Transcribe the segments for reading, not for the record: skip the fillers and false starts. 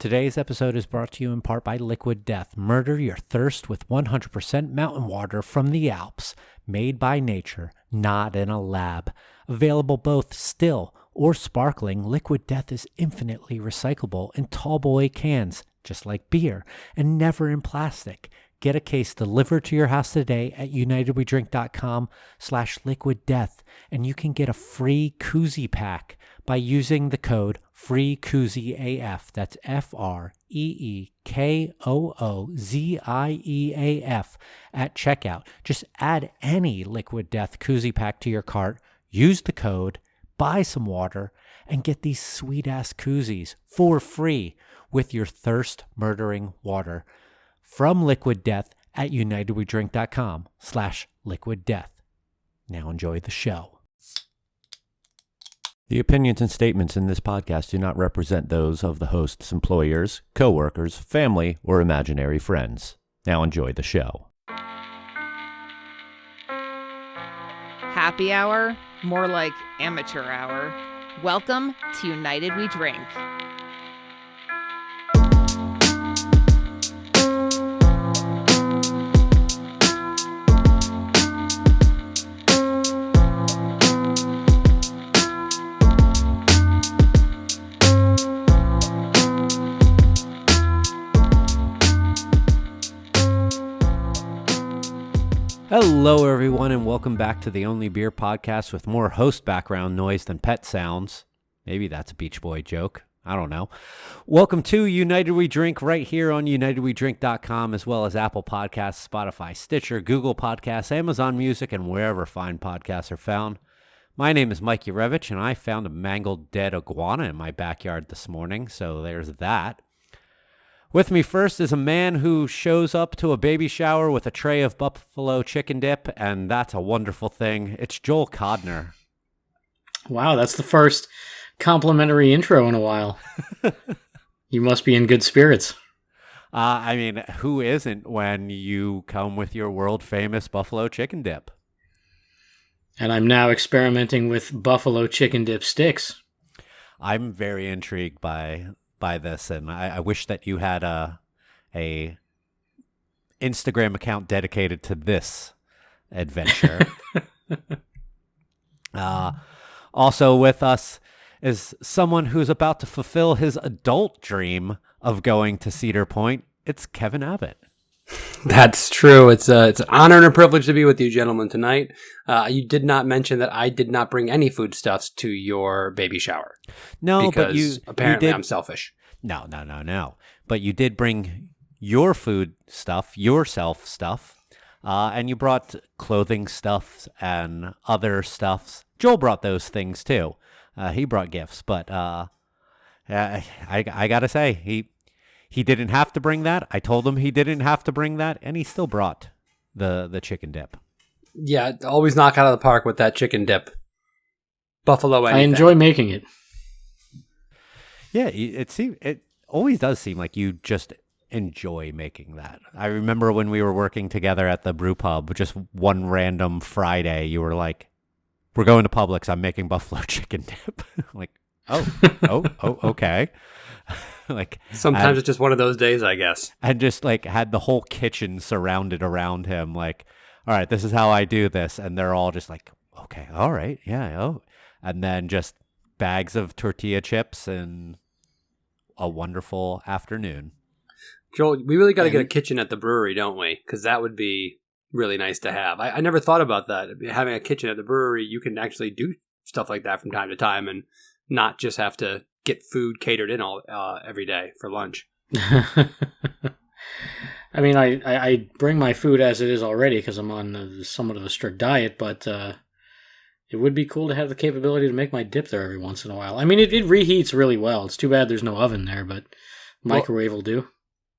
Today's episode is brought to you in part by Liquid Death. Murder your thirst with 100% mountain water from the Alps, made by nature, not in a lab. Available both still or sparkling, Liquid Death is infinitely recyclable in tall boy cans, just like beer, and never in plastic. Get a case delivered to your house today at unitedweDrink.com/liquiddeath, and you can get a free koozie pack by using the code FREEKOOZIEAF. That's FREEKOOZIEAF at checkout. Just add any Liquid Death koozie pack to your cart, use the code, buy some water, and get these sweet-ass koozies for free with your thirst-murdering water. From Liquid Death at unitedwedrink.com/liquiddeath. Now enjoy the show. The opinions and statements in this podcast do not represent those of the host's employers, coworkers, family, or imaginary friends. Now enjoy the show. Happy hour? More like amateur hour. Welcome to United We Drink. Hello, everyone, and welcome back to the only beer podcast with more host background noise than pet sounds. Maybe that's a Beach Boy joke. I don't know. Welcome to United We Drink right here on unitedwedrink.com, as well as Apple Podcasts, Spotify, Stitcher, Google Podcasts, Amazon Music, and wherever fine podcasts are found. My name is Mike Urevich, and I found a mangled dead iguana in my backyard this morning, so there's that. With me first is a man who shows up to a baby shower with a tray of buffalo chicken dip, and that's a wonderful thing. It's Joel Codner. Wow, that's the first complimentary intro in a while. You must be in good spirits. I mean, who isn't when you come with your world-famous buffalo chicken dip? And I'm now experimenting with buffalo chicken dip sticks. I'm very intrigued by this, and I wish that you had a Instagram account dedicated to this adventure. Also with us is someone who's about to fulfill his adult dream of going to Cedar Point. It's Kevin Abbott. That's true. It's an honor and a privilege to be with you gentlemen tonight. You did not mention that I did not bring any foodstuffs to your baby shower. No, because but you apparently did. I'm selfish. No. But you did bring your food stuff, yourself stuff, and you brought clothing stuff and other stuffs. Joel brought those things too. He brought gifts, but I gotta say, he didn't have to bring that. I told him he didn't have to bring that, and he still brought the chicken dip. Yeah, always knock out of the park with that chicken dip. Buffalo anything. I enjoy making it. Yeah, it always does seem like you just enjoy making that. I remember when we were working together at the brew pub, just one random Friday, you were like, "We're going to Publix. I'm making buffalo chicken dip." Like, okay. Like sometimes it's just one of those days, I guess. And just like had the whole kitchen surrounded around him, like, all right, this is how I do this, and they're all just like, okay, all right, yeah, oh, and then just bags of tortilla chips and a wonderful afternoon. Joel, we really got to get a kitchen at the brewery, don't we? Because that would be really nice to have. I never thought about that. Having a kitchen at the brewery, you can actually do stuff like that from time to time and not just have to get food catered in every day for lunch. I mean, I bring my food as it is already because I'm on somewhat of a strict diet, but it would be cool to have the capability to make my dip there every once in a while. I mean, it reheats really well. It's too bad there's no oven there, but microwave will do.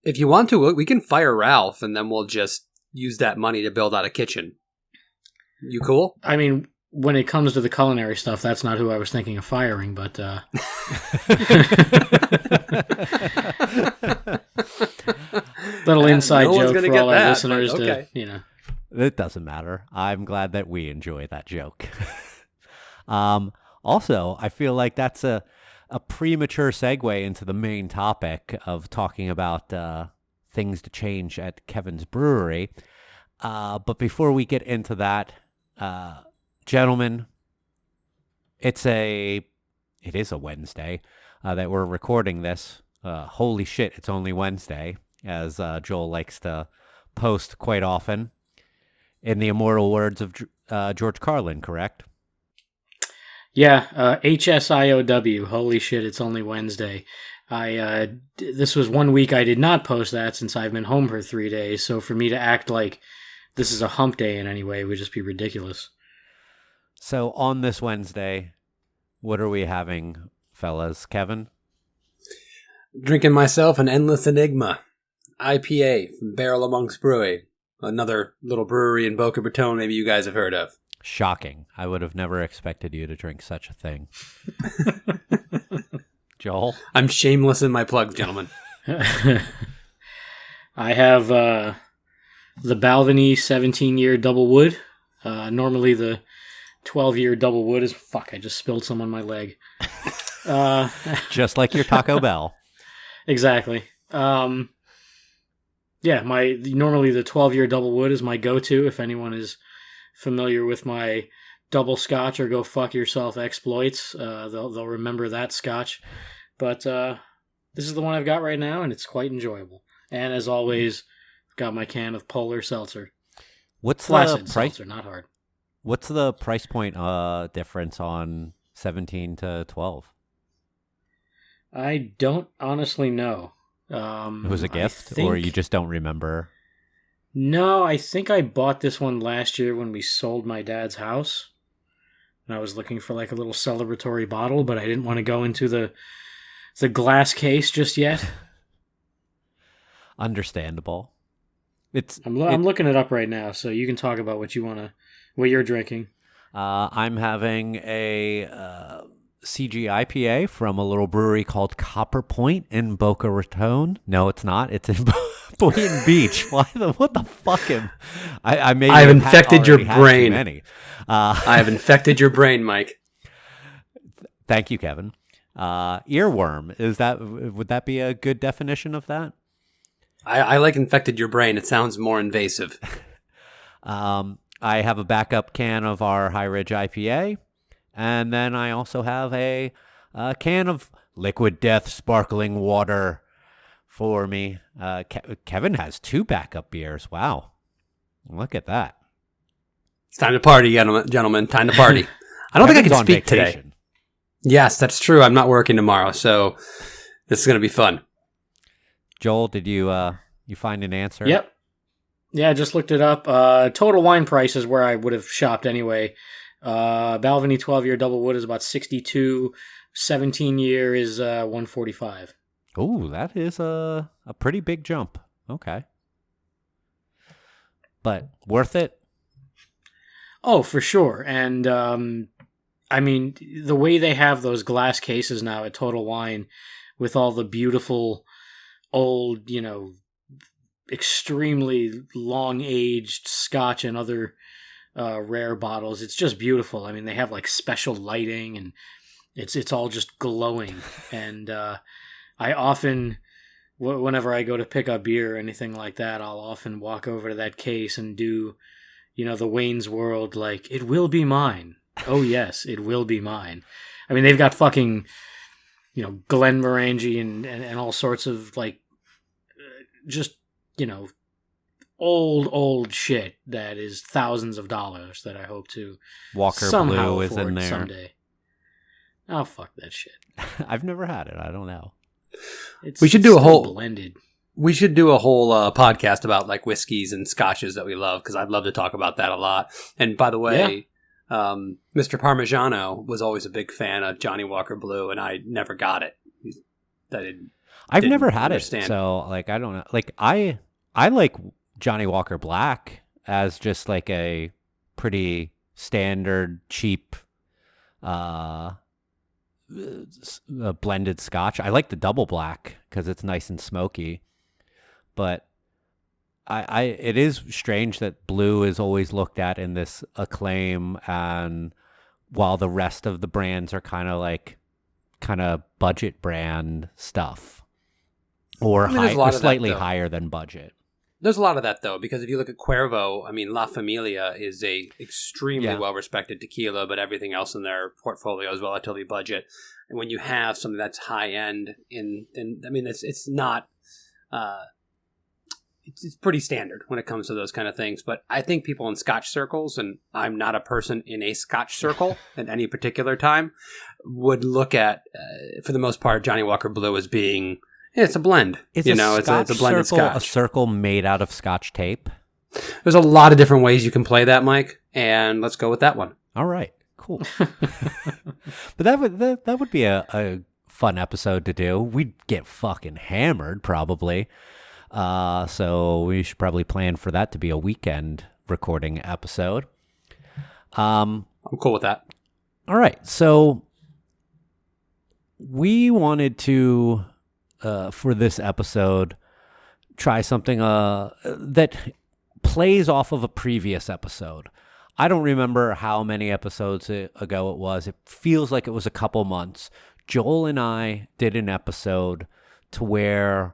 If you want to, we can fire Ralph, and then we'll just use that money to build out a kitchen. You cool? I mean, when it comes to the culinary stuff, that's not who I was thinking of firing, but... Little inside joke for all our listeners to, It doesn't matter. I'm glad that we enjoy that joke. Also, I feel like that's a a premature segue into the main topic of talking about things to change at Kevin's Brewery. But before we get into that, gentlemen, it is a Wednesday that we're recording this. Holy shit, it's only Wednesday, as Joel likes to post quite often. In the immortal words of George Carlin, correct? Yeah, HSIOW. Holy shit, it's only Wednesday. This was 1 week I did not post that since I've been home for 3 days. So for me to act like this is a hump day in any way would just be ridiculous. So on this Wednesday, what are we having, fellas? Kevin? Drinking myself an Endless Enigma IPA from Barrel Amongst Brewing. Another little brewery in Boca Raton maybe you guys have heard of. Shocking. I would have never expected you to drink such a thing. Joel? I'm shameless in my plugs, gentlemen. I have the Balvenie 17-year double wood. Normally the 12-year double wood is... Fuck, I just spilled some on my leg. Just like your Taco Bell. Exactly. Yeah, normally the 12-year double wood is my go-to if anyone is familiar with my double scotch or go fuck yourself exploits. They'll remember that scotch. But this is the one I've got right now, and it's quite enjoyable. And as always, I've got my can of Polar Seltzer. What's Flaccid the price? seltzer, not hard. What's the price point difference on 17 to 12? I don't honestly know. It was a gift, or you just don't remember? No, I think I bought this one last year when we sold my dad's house. And I was looking for like a little celebratory bottle, but I didn't want to go into the glass case just yet. Understandable. I'm looking it up right now, so you can talk about what you're drinking. I'm having a CG IPA from a little brewery called Copper Point in Boca Raton. No, it's not. It's in Boynton Beach. What the fuck? I've infected your brain. I have infected your brain, Mike. Thank you, Kevin. Earworm. Would that be a good definition of that? I like infected your brain. It sounds more invasive. I have a backup can of our High Ridge IPA. And then I also have a can of Liquid Death sparkling water for me. Kevin has 2 backup beers. Wow. Look at that. It's time to party, gentlemen. Time to party. I don't think I can speak today. Yes, that's true. I'm not working tomorrow, so this is going to be fun. Joel, did you find an answer? Yep. Yeah, I just looked it up. Total wine price is where I would have shopped anyway. Balvenie 12-year double wood is about 62. 17-year is 145. Oh, that is a pretty big jump. Okay. But worth it? Oh, for sure. And I mean, the way they have those glass cases now at Total Wine with all the beautiful old, extremely long-aged scotch and other rare bottles. It's just beautiful. I mean, they have like special lighting and it's all just glowing. And I often, whenever I go to pick up beer or anything like that, I'll often walk over to that case and do, the Wayne's World, like, it will be mine. Oh yes, it will be mine. I mean, they've got fucking, Glenmorangie and all sorts of like, just, old shit that is thousands of dollars that I hope to Walker somehow Blue is afford in there someday. Oh, fuck that shit. I've never had it. I don't know. We should do a whole blended. We should do a whole podcast about like whiskeys and scotches that we love, because I'd love to talk about that a lot. And by the way, Mr. Parmigiano was always a big fan of Johnny Walker Blue, and I never got it. I've never had understand. It, so like I don't know. Like I like Johnny Walker Black as just like a pretty standard cheap blended scotch. I like the double black because it's nice and smoky. But it is strange that blue is always looked at in this acclaim, and while the rest of the brands are kind of like kind of budget brand stuff, or, there's a lot or of that, slightly though. higher than budget. There's a lot of that, though, because if you look at Cuervo, I mean, La Familia is a extremely well-respected tequila, but everything else in their portfolio is relatively budget. And when you have something that's high-end, I mean, it's not... It's pretty standard when it comes to those kind of things. But I think people in Scotch circles, and I'm not a person in a Scotch circle at any particular time, would look at, for the most part, Johnny Walker Blue as being... It's a blend. It's it's a blended circle, Scotch. a circle made out of Scotch tape. There's a lot of different ways you can play that, Mike, and let's go with that one. All right, cool. But that would be a fun episode to do. We'd get fucking hammered probably. So we should probably plan for that to be a weekend recording episode. I'm cool with that. All right, so we wanted to, for this episode, try something that plays off of a previous episode. I don't remember how many episodes ago it was. It feels like it was a couple months. Joel and I did an episode to where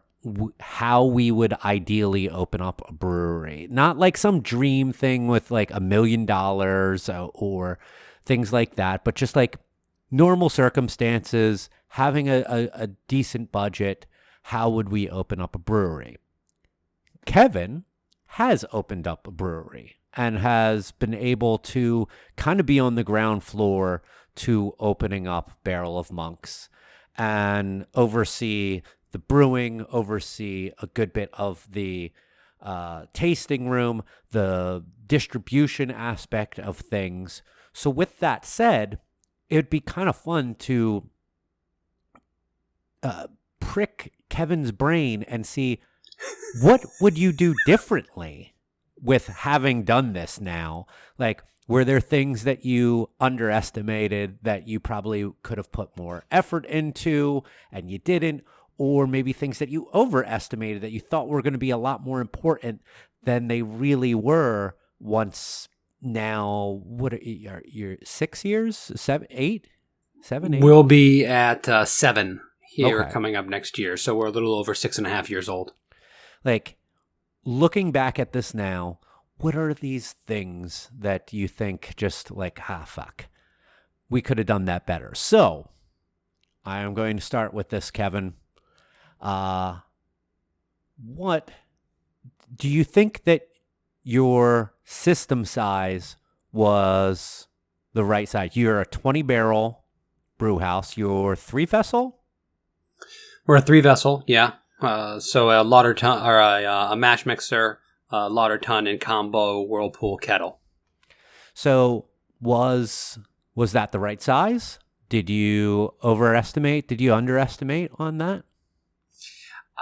how we would ideally open up a brewery. Not like some dream thing with like $1 million or things like that, but just like normal circumstances, having a decent budget. How would we open up a brewery? Kevin has opened up a brewery and has been able to kind of be on the ground floor to opening up Barrel of Monks and oversee the brewing, oversee a good bit of the tasting room, the distribution aspect of things. So with that said, it would be kind of fun to prick Kevin's brain and see what would you do differently with having done this now? Like, were there things that you underestimated that you probably could have put more effort into and you didn't? Or maybe things that you overestimated that you thought were going to be a lot more important than they really were once now, what are you're 6 years? 7, 8? 7, 8? We'll be at 7 here Okay. coming up next year. So we're a little over 6.5 years old. Like, looking back at this now, what are these things that you think just like, fuck, we could have done that better? So I am going to start with this, Kevin. What do you think that your system size was the right size? You're a 20 barrel brew house. You're 3 vessel? We're a 3 vessel, yeah. So a lauter ton or a mash mixer, lauter ton and combo whirlpool kettle. So was that the right size? Did you overestimate? Did you underestimate on that?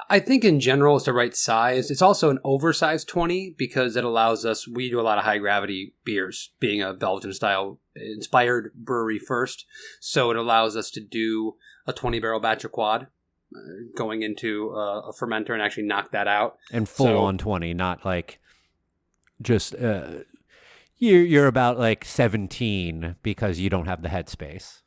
I think in general it's the right size. It's also an oversized 20 because it allows us, we do a lot of high gravity beers, being a Belgian style inspired brewery first. So it allows us to do a 20 barrel batch of quad going into a fermenter and actually knock that out. And full on 20, not like just, you're about like 17 because you don't have the headspace.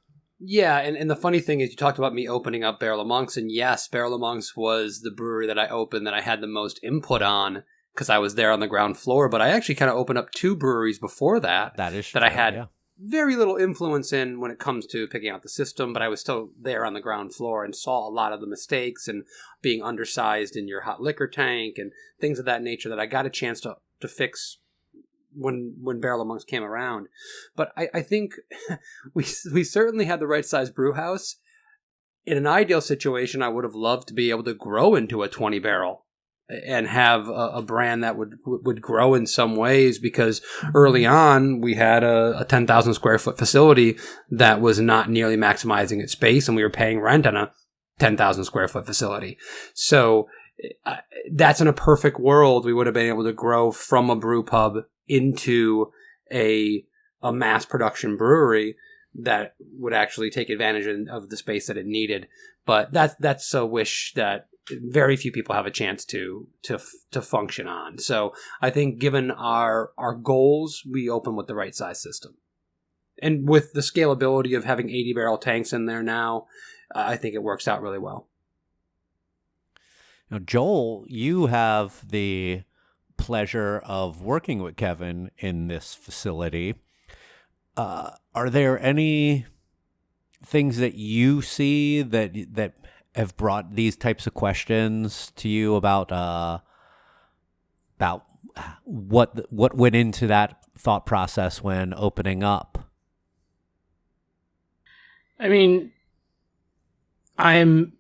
Yeah, and the funny thing is you talked about me opening up Barrel of Monks, and yes, Barrel of Monks was the brewery that I opened that I had the most input on because I was there on the ground floor, but I actually kind of opened up 2 breweries before that. That is that true, I had yeah. very little influence in when it comes to picking out the system, but I was still there on the ground floor and saw a lot of the mistakes and being undersized in your hot liquor tank and things of that nature that I got a chance to fix when Barrel of Monks came around. But I think we certainly had the right size brew house. In an ideal situation, I would have loved to be able to grow into a 20 barrel and have a brand that would grow in some ways, because early on we had a 10,000 square foot facility that was not nearly maximizing its space, and we were paying rent on a 10,000 square foot facility. So that's in a perfect world. We would have been able to grow from a brew pub into a mass production brewery that would actually take advantage of the space that it needed. But that's a wish that very few people have a chance to function on. So I think given our goals, we open with the right size system. And with the scalability of having 80 barrel tanks in there now, I think it works out really well. Now, Joel, you have the pleasure of working with Kevin in this facility. Are there any things that you see that have brought these types of questions to you about what went into that thought process when opening up? I mean, I've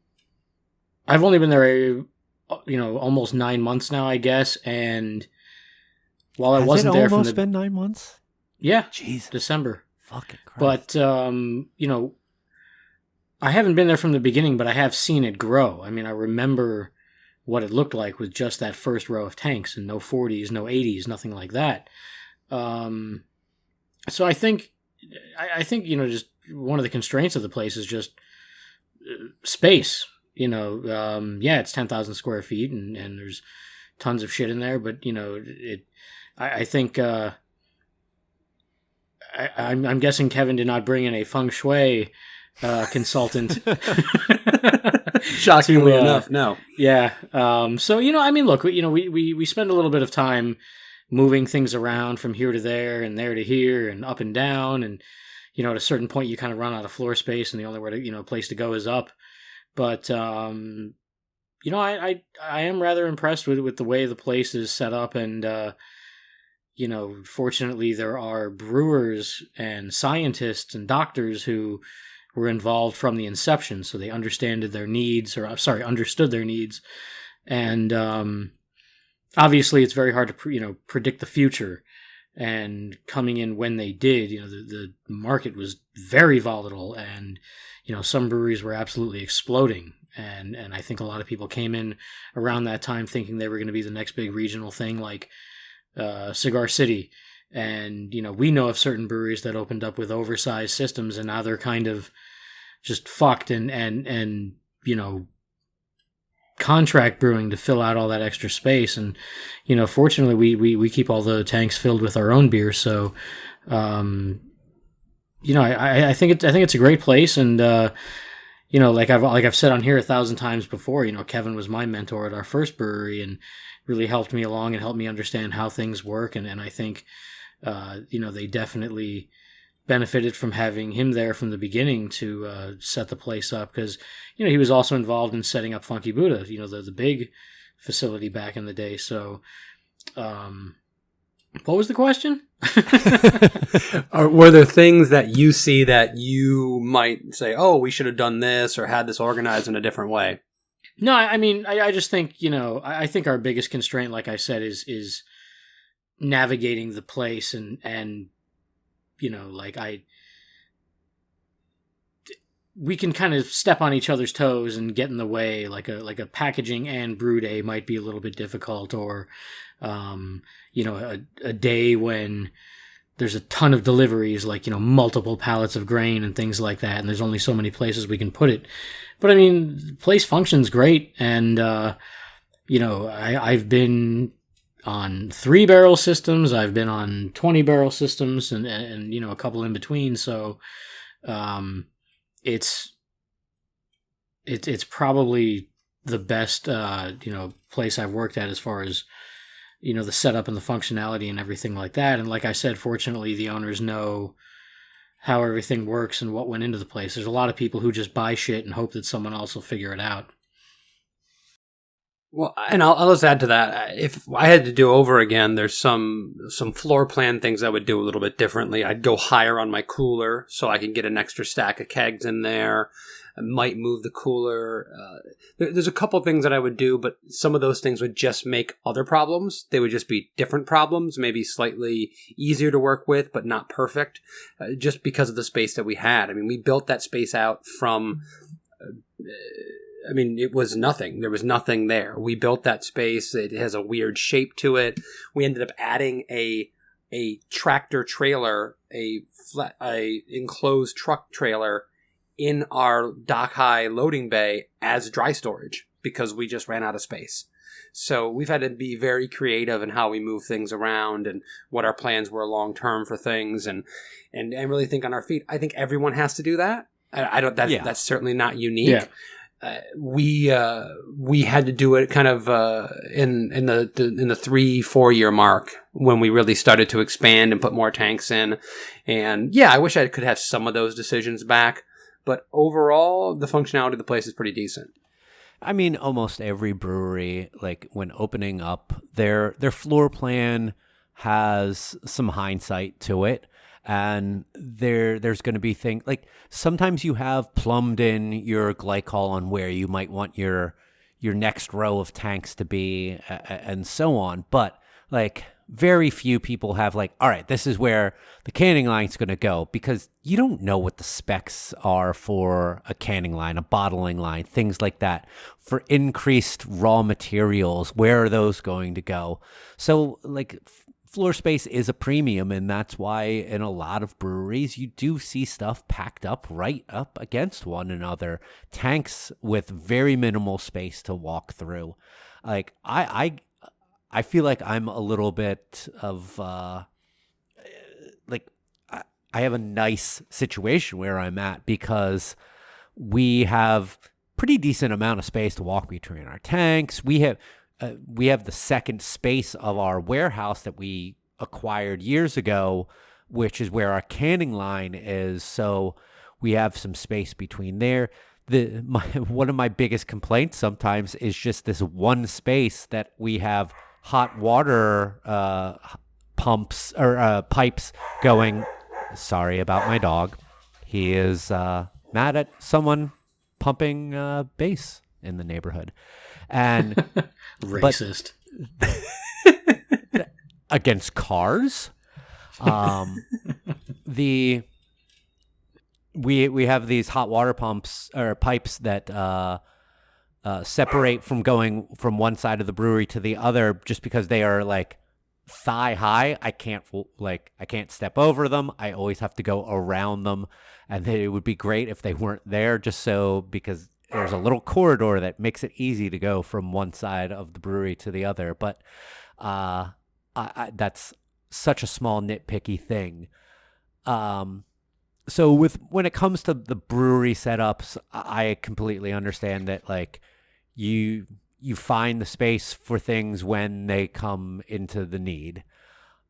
only been there, almost 9 months now, I guess. And while I wasn't there from almost been 9 months? Yeah, Jeez, December. fucking Christ. But I haven't been there from the beginning, but I have seen it grow. I mean, I remember what it looked like with just that first row of tanks, and no 40s, no 80s, nothing like that. So I think just one of the constraints of the place is just space. It's 10,000 square feet, and there's tons of shit in there. But I think I'm guessing Kevin did not bring in a feng shui consultant. Shockingly enough, no. Yeah. So look, we spend a little bit of time moving things around from here to there and there to here and up and down, and at a certain point you kind of run out of floor space, and the only way to place to go is up. But I am rather impressed with the way the place is set up, and fortunately there are brewers and scientists and doctors who were involved from the inception, so they understood their needs, and obviously it's very hard to predict the future. And coming in when they did, the market was very volatile, and some breweries were absolutely exploding, and I think a lot of people came in around that time thinking they were going to be the next big regional thing, like Cigar City. And, we know of certain breweries that opened up with oversized systems, and now they're kind of just fucked and contract brewing to fill out all that extra space. And, fortunately we keep all the tanks filled with our own beer. So, I think it's a great place. And, like I've said on here 1,000 times before, Kevin was my mentor at our first brewery and really helped me along and helped me understand how things work. And I think, they definitely benefited from having him there from the beginning to set the place up, because he was also involved in setting up Funky Buddha, the big facility back in the day. So what was the question? Were there things that you see that you might say, oh, we should have done this or had this organized in a different way? No, I mean, I just think, I think our biggest constraint, like I said, is navigating the place, and we can kind of step on each other's toes and get in the way. Like a packaging and brew day might be a little bit difficult, or a day when there's a ton of deliveries, like multiple pallets of grain and things like that, and there's only so many places we can put it. But I mean, the place functions great, and I've been on 3-barrel systems, I've been on 20-barrel systems, and a couple in between. So it's probably the best place I've worked at as far as the setup and the functionality and everything like that. And like I said, fortunately the owners know how everything works and what went into the place. There's a lot of people who just buy shit and hope that someone else will figure it out. Well, and I'll just add to that. If I had to do over again, there's some floor plan things I would do a little bit differently. I'd go higher on my cooler so I can get an extra stack of kegs in there. I might move the cooler. There's a couple things that I would do, but some of those things would just make other problems. They would just be different problems, maybe slightly easier to work with, but not perfect, just because of the space that we had. I mean, we built that space out from... it was nothing. There was nothing there. We built that space. It has a weird shape to it. We ended up adding a tractor trailer, a enclosed truck trailer in our dock high loading bay as dry storage because we just ran out of space. So we've had to be very creative in how we move things around and what our plans were long term for things and really think on our feet. I think everyone has to do that. I don't. That's certainly not unique. Yeah. We had to do it kind of in the 3-4 year mark when we really started to expand and put more tanks in. And yeah, I wish I could have some of those decisions back. But overall, the functionality of the place is pretty decent. I mean, almost every brewery, like when opening up, their floor plan has some hindsight to it. And there's going to be things like sometimes you have plumbed in your glycol on where you might want your next row of tanks to be and so on. But like very few people have like, all right, this is where the canning line's going to go, because you don't know what the specs are for a canning line, a bottling line, things like that. For increased raw materials, where are those going to go? So like floor space is a premium, and that's why in a lot of breweries you do see stuff packed up right up against one another, tanks with very minimal space to walk through. Like I feel like I'm a little bit of like I have a nice situation where I'm at, because we have pretty decent amount of space to walk between our tanks. We have the second space of our warehouse that we acquired years ago, which is where our canning line is. So we have some space between there. One of my biggest complaints sometimes is just this one space that we have hot water pumps or pipes going. Sorry about my dog. He is mad at someone pumping base in the neighborhood. And racist. Against cars. We have these hot water pumps or pipes that separate from going from one side of the brewery to the other, just because they are like thigh high. I can't step over them. I always have to go around them, and it would be great if they weren't there, just so, because there's a little corridor that makes it easy to go from one side of the brewery to the other. But that's such a small nitpicky thing. So when it comes to the brewery setups, I completely understand that like you find the space for things when they come into the need.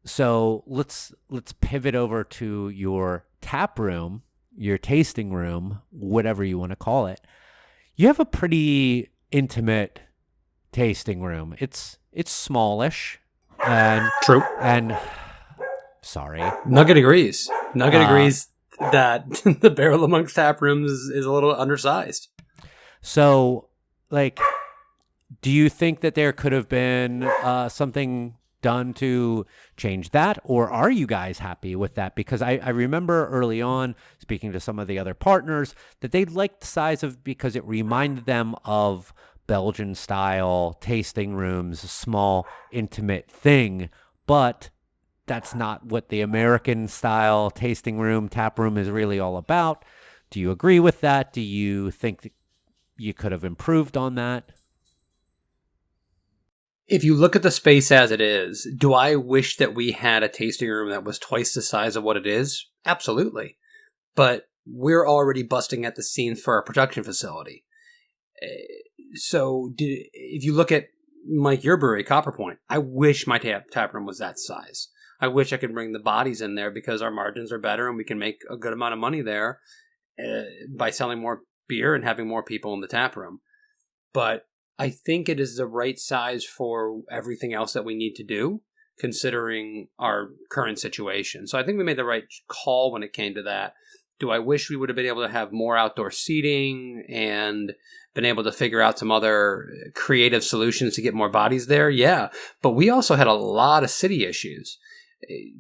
So let's pivot over to your tap room, your tasting room, whatever you want to call it. You have a pretty intimate tasting room. It's smallish. And true. And sorry, Nugget agrees that the Barrel of Monks tap room is a little undersized. So, like, do you think that there could have been something done to change that, or are you guys happy with that? Because I remember early on speaking to some of the other partners that they liked the size of, because it reminded them of Belgian style tasting rooms, a small intimate thing, but that's not what the American style tasting room, tap room is really all about. Do you agree with that? Do you think that you could have improved on that? If you look at the space as it is, do I wish that we had a tasting room that was twice the size of what it is? Absolutely. But we're already busting at the seams for our production facility. So if you look at, Mike, your brewery, Copper Point, I wish my tap room was that size. I wish I could bring the bodies in there, because our margins are better and we can make a good amount of money there by selling more beer and having more people in the tap room. But I think it is the right size for everything else that we need to do, considering our current situation. So I think we made the right call when it came to that. Do I wish we would have been able to have more outdoor seating and been able to figure out some other creative solutions to get more bodies there? Yeah. But we also had a lot of city issues.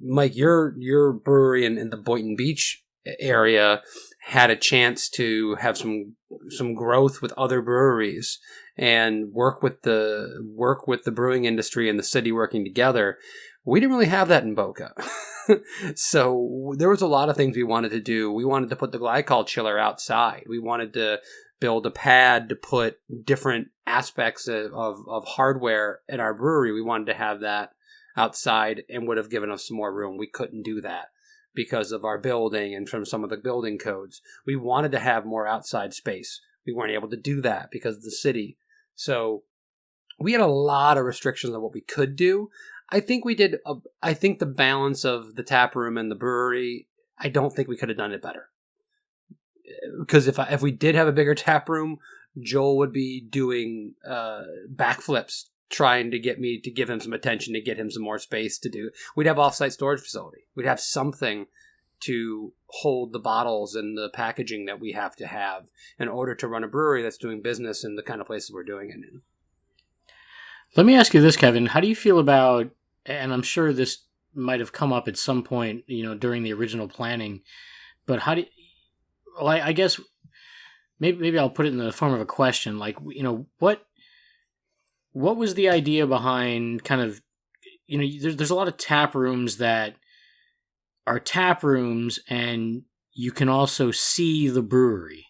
Mike, your brewery in the Boynton Beach area had a chance to have some growth with other breweries and work with the brewing industry and the city working together. We didn't really have that in Boca. So there was a lot of things we wanted to do. We wanted to put the glycol chiller outside. We wanted to build a pad to put different aspects of hardware in our brewery. We wanted to have that outside and would have given us some more room. We couldn't do that because of our building and from some of the building codes. We wanted to have more outside space. We weren't able to do that because of the city. So we had a lot of restrictions on what we could do. I think I think the balance of the tap room and the brewery, I don't think we could have done it better. Because if we did have a bigger tap room, Joel would be doing backflips trying to get me to give him some attention, to get him some more space to do. We'd have off-site storage facility. We'd have something to hold the bottles and the packaging that we have to have in order to run a brewery that's doing business in the kind of places we're doing it in. Let me ask you this, Kevin. How do you feel about, and I'm sure this might have come up at some point, during the original planning, but how do you, well, I guess maybe I'll put it in the form of a question. Like, what was the idea behind kind of, there's a lot of tap rooms that are tap rooms and you can also see the brewery.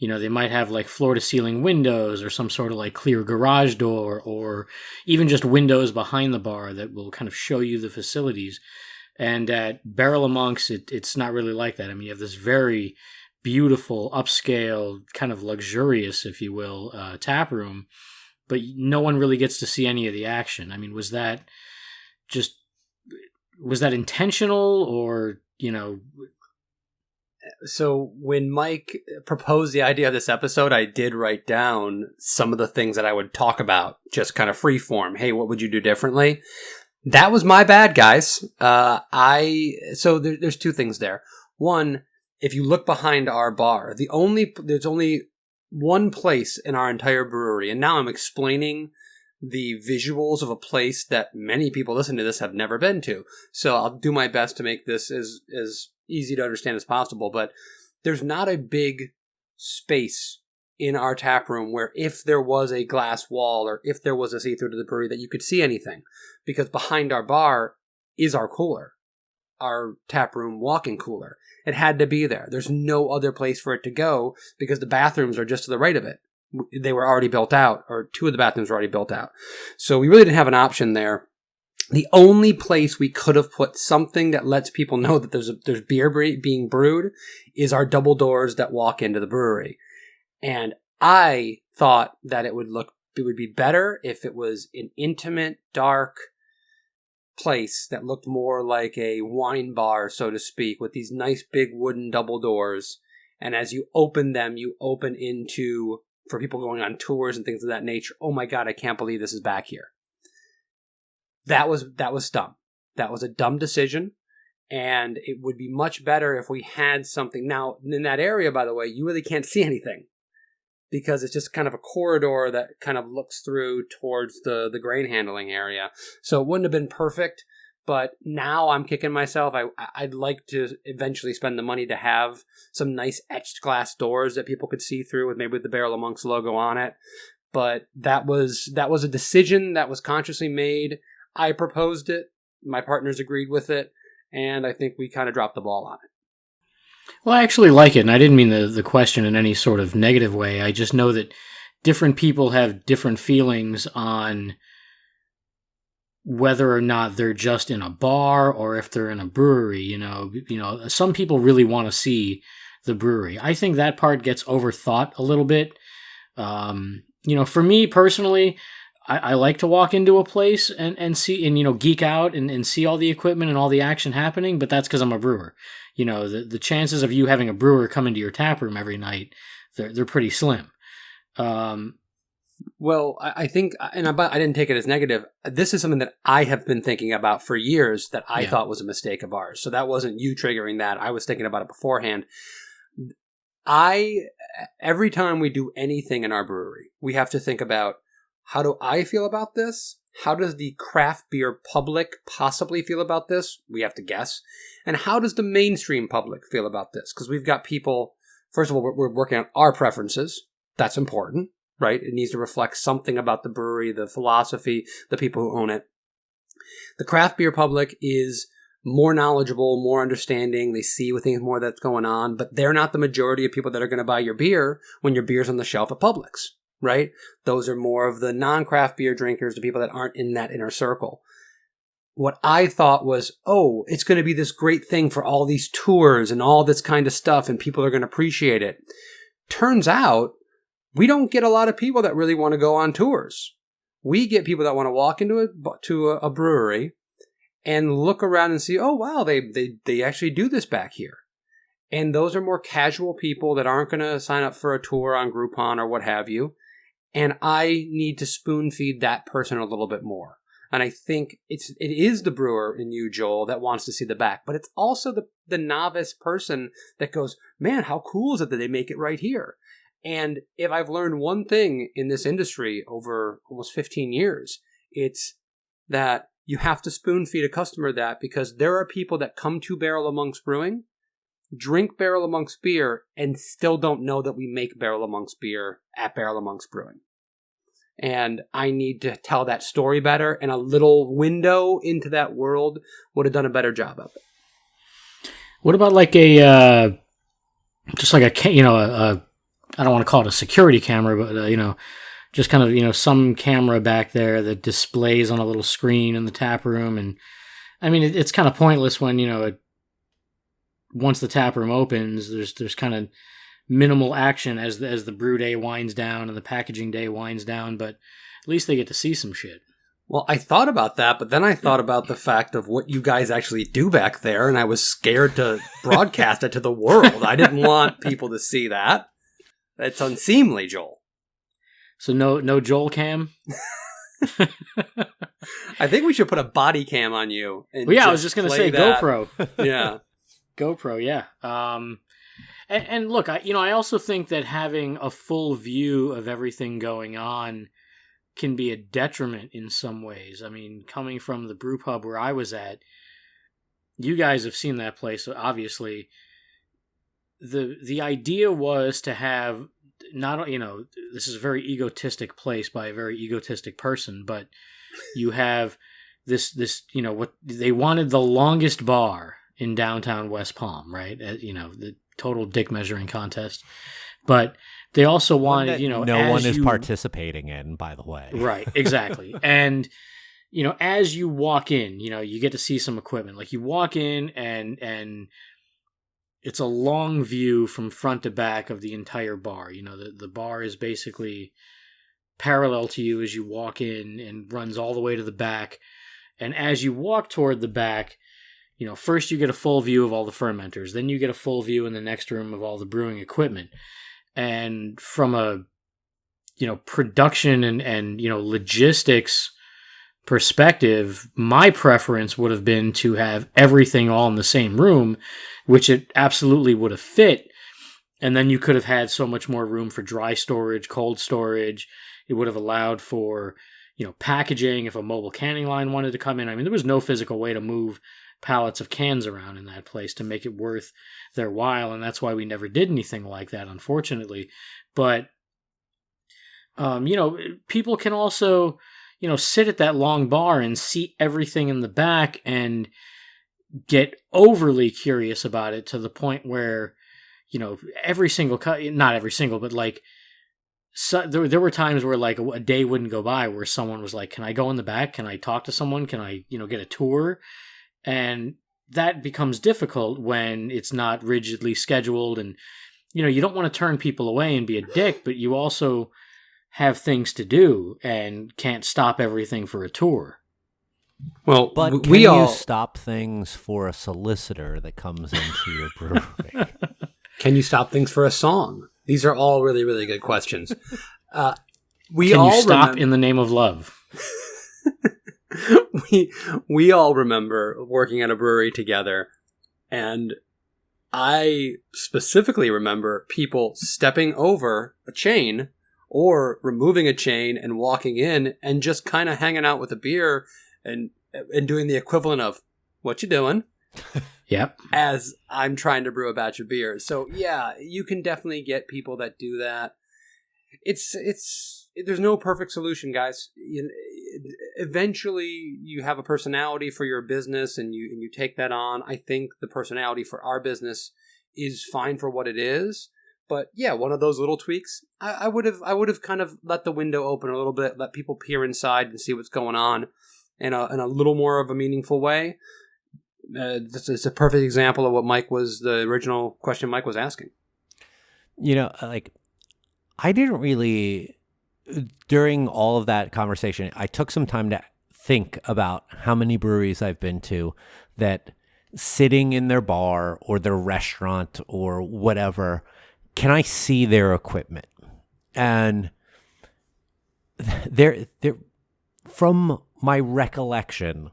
They might have like floor to ceiling windows or some sort of like clear garage door, or even just windows behind the bar that will kind of show you the facilities. And at Barrel of Monks, it's not really like that. I mean, you have this very beautiful, upscale, kind of luxurious, if you will, tap room, but no one really gets to see any of the action. I mean, was that intentional, or, So when Mike proposed the idea of this episode, I did write down some of the things that I would talk about, just kind of free form. Hey, what would you do differently? That was my bad, guys. So there's two things there. One, if you look behind our bar, there's only one place in our entire brewery, and now I'm explaining the visuals of a place that many people listening to this have never been to. So I'll do my best to make this as easy to understand as possible, but there's not a big space in our tap room where if there was a glass wall or if there was a see-through to the brewery that you could see anything, because behind our bar is our cooler, our tap room walk-in cooler. It had to be there. There's no other place for it to go because the bathrooms are just to the right of it. They were already built out, or two of the bathrooms were already built out. So we really didn't have an option there. The only place we could have put something that lets people know that there's beer being brewed is our double doors that walk into the brewery. And I thought that it would be better if it was an intimate, dark place that looked more like a wine bar, so to speak, with these nice big wooden double doors. And as you open them, you open into, for people going on tours and things of that nature, oh my God, I can't believe this is back here. That was dumb. That was a dumb decision. And it would be much better if we had something. Now, in that area, by the way, you really can't see anything because it's just kind of a corridor that kind of looks through towards the grain handling area. So it wouldn't have been perfect, but now I'm kicking myself. I'd like to eventually spend the money to have some nice etched glass doors that people could see through with the Barrel of Monks logo on it. But that was a decision that was consciously made. I proposed it. My partners agreed with it. And I think we kind of dropped the ball on it. Well, I actually like it, and I didn't mean the question in any sort of negative way. I just know that different people have different feelings on whether or not they're just in a bar or if they're in a brewery. Some people really want to see the brewery. I think that part gets overthought a little bit. For me personally, I like to walk into a place and see and geek out and see all the equipment and all the action happening, but that's because I'm a brewer. The chances of you having a brewer come into your tap room every night, they're pretty slim. Well, I think, and I didn't take it as negative. This is something that I have been thinking about for years that I thought was a mistake of ours. So that wasn't you triggering that. I was thinking about it beforehand. Every time we do anything in our brewery, we have to think about, how do I feel about this? How does the craft beer public possibly feel about this? We have to guess. And how does the mainstream public feel about this? Because we've got people, first of all, we're working on our preferences. That's important, right? It needs to reflect something about the brewery, the philosophy, the people who own it. The craft beer public is more knowledgeable, more understanding. They see things more that's going on, but they're not the majority of people that are going to buy your beer when your beer's on the shelf at Publix. Right? Those are more of the non-craft beer drinkers, the people that aren't in that inner circle. what I thought was, oh, it's going to be this great thing for all these tours and all this kind of stuff, and people are going to appreciate it. Turns out, we don't get a lot of people that really want to go on tours. We get people that want to walk into a brewery and look around and see, oh, wow, they actually do this back here. And those are more casual people that aren't going to sign up for a tour on Groupon or what have you. And I need to spoon feed that person a little bit more. And I think it is the brewer in you, Joel, that wants to see the back. But it's also the novice person that goes, man, how cool is it that they make it right here? And if I've learned one thing in this industry over almost 15 years, it's that you have to spoon feed a customer that, because there are people that come to Barrel of Monks Brewing, drink Barrel of Monks beer, and still don't know that we make Barrel of Monks beer at Barrel of Monks Brewing. And I need to tell that story better, and a little window into that world would have done a better job of it. What about like a I don't want to call it a security camera, but just kind of some camera back there that displays on a little screen in the tap room. And I mean, it's kind of pointless when once the tap room opens, there's kind of minimal action as the brew day winds down and the packaging day winds down, but at least they get to see some shit. Well, I thought about that, but then I thought about the fact of what you guys actually do back there, and I was scared to broadcast it to the world. I didn't want people to see that. It's unseemly, Joel. So no Joel cam? I think we should put a body cam on you. Well, yeah, I was just going to say that. GoPro. Yeah. GoPro, yeah. And look, I also think that having a full view of everything going on can be a detriment in some ways. I mean, coming from the brew pub where I was at, you guys have seen that place, obviously. The idea was to have this is a very egotistic place by a very egotistic person, but you have this what they wanted, the longest bar in downtown West Palm, right? The total dick measuring contest. But they also wanted, no one is participating in, by the way. Right, exactly. And, as you walk in, you get to see some equipment. Like you walk in and it's a long view from front to back of the entire bar. The bar is basically parallel to you as you walk in and runs all the way to the back. And as you walk toward the back, first you get a full view of all the fermenters. Then you get a full view in the next room of all the brewing equipment. And from a, production and logistics perspective, my preference would have been to have everything all in the same room, which it absolutely would have fit. And then you could have had so much more room for dry storage, cold storage. It would have allowed for, packaging if a mobile canning line wanted to come in. I mean, there was no physical way to move pallets of cans around in that place to make it worth their while, and that's why we never did anything like that, unfortunately. But people can also sit at that long bar and see everything in the back and get overly curious about it to the point where every single not every single, but like there were times where like a day wouldn't go by where someone was like, can I go in the back? Can I talk to someone? Can I get a tour? And that becomes difficult when it's not rigidly scheduled, and you don't want to turn people away and be a dick, but you also have things to do and can't stop everything for a tour. Well, but can you stop things for a solicitor that comes into your brewery? Can you stop things for a song? These are all really, really good questions. Can you stop in the name of love? We all remember working at a brewery together, and I specifically remember people stepping over a chain or removing a chain and walking in and just kind of hanging out with a beer and doing the equivalent of, what you doing? Yep. As I'm trying to brew a batch of beer. So yeah, you can definitely get people that do that. There's no perfect solution, guys. Eventually you have a personality for your business and you take that on. I think the personality for our business is fine for what it is. But yeah, one of those little tweaks, I would have kind of let the window open a little bit, let people peer inside and see what's going on. in a little more of a meaningful way. This is a perfect example of what the original question Mike was asking. Like, I didn't really, during all of that conversation, I took some time to think about how many breweries I've been to that sitting in their bar or their restaurant or whatever, can I see their equipment? And there, from my recollection,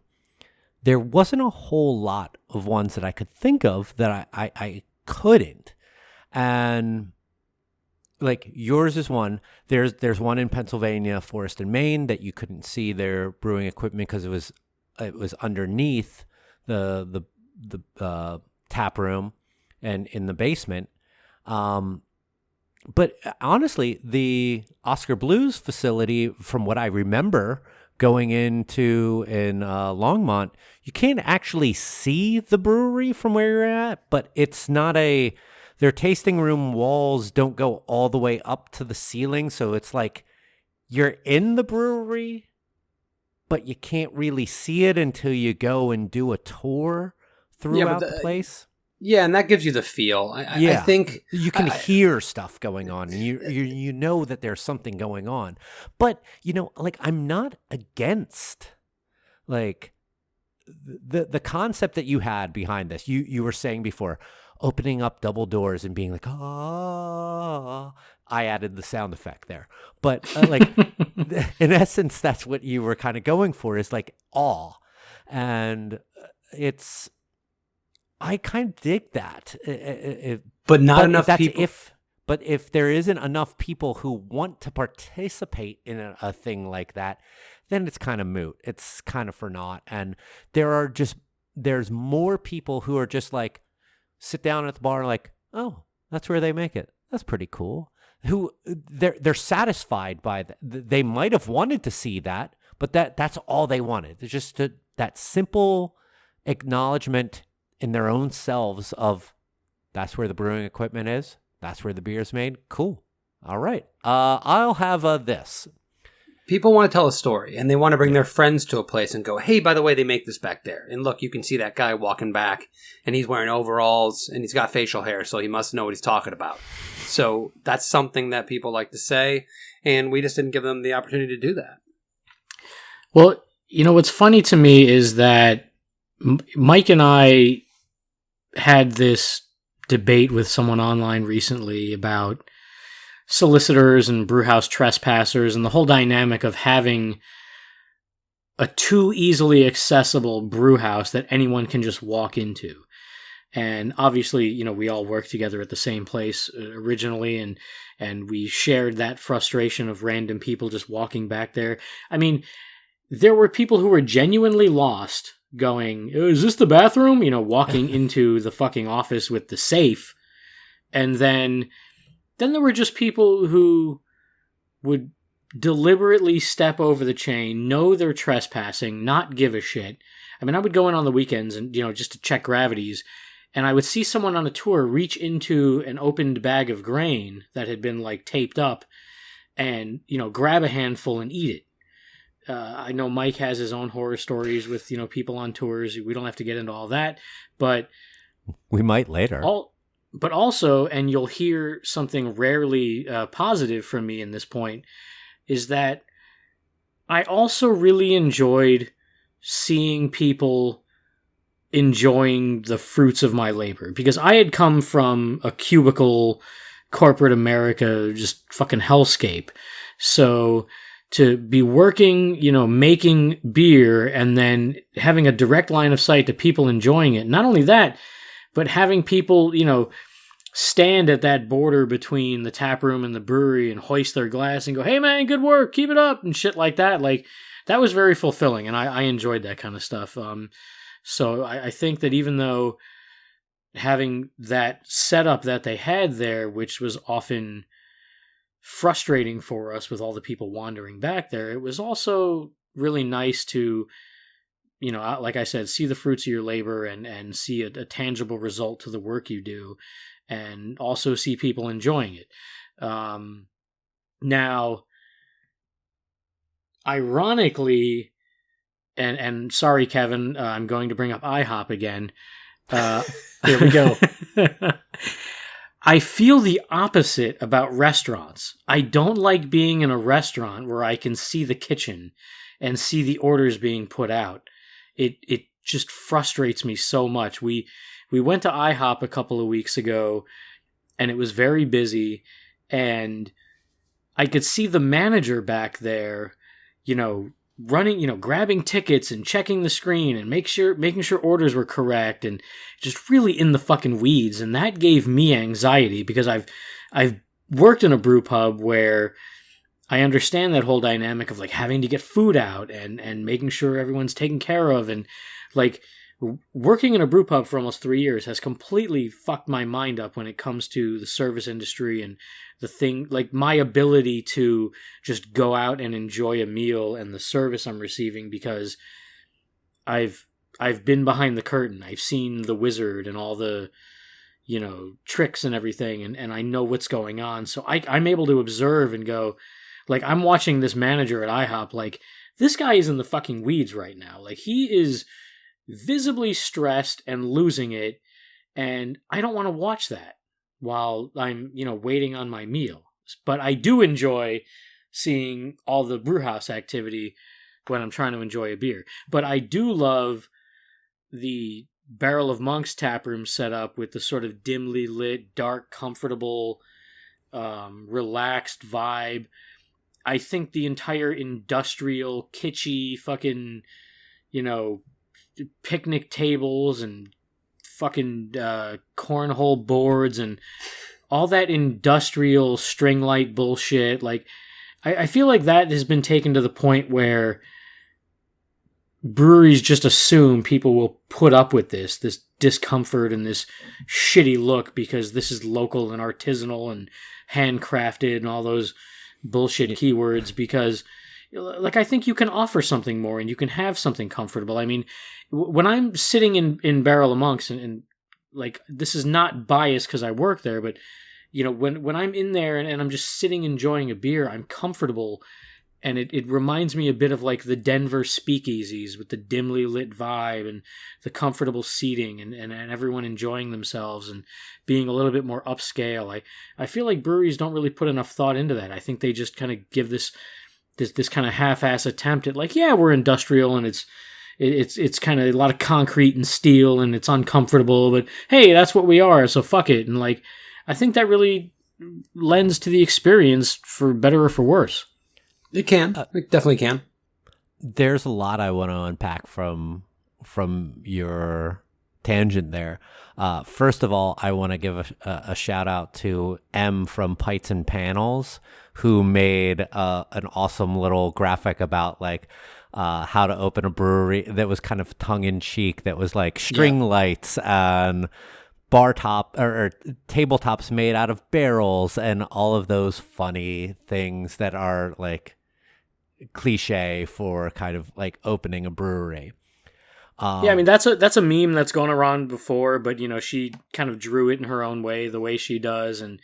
there wasn't a whole lot of ones that I could think of that I couldn't. And like yours is one. There's one in Pennsylvania, Forest and Maine, that you couldn't see their brewing equipment because it was underneath the tap room and in the basement. But honestly, the Oscar Blues facility, from what I remember going into in Longmont, you can't actually see the brewery from where you're at, but it's not their tasting room walls don't go all the way up to the ceiling. So it's like you're in the brewery, but you can't really see it until you go and do a tour throughout the place. Yeah, and that gives you the feel. I think you can hear stuff going on, and you know that there's something going on. But like, I'm not against like the concept that you had behind this. You were saying before, opening up double doors and being like, ah. I added the sound effect there, but like in essence, that's what you were kind of going for, is like awe, and it's. I kind of dig that, but not enough people. But if there isn't enough people who want to participate in a thing like that, then it's kind of moot. It's kind of for naught. And there's more people who are just like, sit down at the bar like, oh, that's where they make it. That's pretty cool. Who they're satisfied by that. They might have wanted to see that, but that's all they wanted. It's just that simple acknowledgement in their own selves of, that's where the brewing equipment is. That's where the beer's made. Cool. All right. I'll have this. People want to tell a story, and they want to bring their friends to a place and go, hey, by the way, they make this back there. And look, you can see that guy walking back, and he's wearing overalls, and he's got facial hair, so he must know what he's talking about. So that's something that people like to say, and we just didn't give them the opportunity to do that. Well, what's funny to me is that Mike and I had this debate with someone online recently about solicitors and brewhouse trespassers and the whole dynamic of having a too easily accessible brewhouse that anyone can just walk into. And obviously, we all worked together at the same place originally, and we shared that frustration of random people just walking back there. I mean, there were people who were genuinely lost going, is this the bathroom? Walking into the fucking office with the safe. And then there were just people who would deliberately step over the chain, know they're trespassing, not give a shit. I mean, I would go in on the weekends and, just to check gravities, and I would see someone on a tour reach into an opened bag of grain that had been like taped up and, grab a handful and eat it. I know Mike has his own horror stories with, people on tours. We don't have to get into all that, but we might later. But also, and you'll hear something rarely positive from me in this point, is that I also really enjoyed seeing people enjoying the fruits of my labor, because I had come from a cubicle corporate America, just fucking hellscape. So to be working, making beer and then having a direct line of sight to people enjoying it. Not only that, but having people, stand at that border between the tap room and the brewery and hoist their glass and go, hey man, good work, keep it up, and shit like that. Like, that was very fulfilling, and I enjoyed that kind of stuff. So I think that even though having that setup that they had there, which was often frustrating for us with all the people wandering back there, it was also really nice to, like I said, see the fruits of your labor and see a tangible result to the work you do, and also see people enjoying it. Now, ironically, and sorry, Kevin, I'm going to bring up IHOP again. Here we go. I feel the opposite about restaurants. I don't like being in a restaurant where I can see the kitchen and see the orders being put out. It just frustrates me so much. We went to IHOP a couple of weeks ago, and it was very busy, and I could see the manager back there, running, grabbing tickets and checking the screen and making sure orders were correct, and just really in the fucking weeds. And that gave me anxiety because I've worked in a brew pub where I understand that whole dynamic of like having to get food out and making sure everyone's taken care of. And like working in a brew pub for almost 3 years has completely fucked my mind up when it comes to the service industry and the thing, like my ability to just go out and enjoy a meal and the service I'm receiving, because I've been behind the curtain. I've seen the wizard and all the, tricks and everything, and I know what's going on. So I'm able to observe and go, like, I'm watching this manager at IHOP, like, this guy is in the fucking weeds right now. Like, he is visibly stressed and losing it, and I don't want to watch that while I'm, waiting on my meal. But I do enjoy seeing all the brewhouse activity when I'm trying to enjoy a beer. But I do love the Barrel of Monks taproom setup with the sort of dimly lit, dark, comfortable, relaxed vibe. I think the entire industrial, kitschy, fucking, picnic tables and fucking cornhole boards and all that industrial string light bullshit. Like, I feel like that has been taken to the point where breweries just assume people will put up with this discomfort and this shitty look because this is local and artisanal and handcrafted and all those bullshit keywords, because like, I think you can offer something more and you can have something comfortable. I mean, when I'm sitting in Barrel of Monks, and like, this is not biased because I work there, but when I'm in there and I'm just sitting enjoying a beer, I'm comfortable, and it reminds me a bit of like the Denver speakeasies with the dimly lit vibe and the comfortable seating and everyone enjoying themselves and being a little bit more upscale. I feel like breweries don't really put enough thought into that. I think they just kind of give this kind of half-ass attempt at like, yeah, we're industrial and it's kind of a lot of concrete and steel and it's uncomfortable, but hey, that's what we are, so fuck it. And like, I think that really lends to the experience for better or for worse. It can. It definitely can. There's a lot I want to unpack from your tangent there. First of all, I want to give a shout out to M from Pites and Panels, who made an awesome little graphic about like how to open a brewery that was kind of tongue in cheek. That was like string lights and bar top or tabletops made out of barrels and all of those funny things that are like cliche for kind of like opening a brewery. Yeah, I mean, that's a meme that's gone around before, but she kind of drew it in her own way, the way she does, and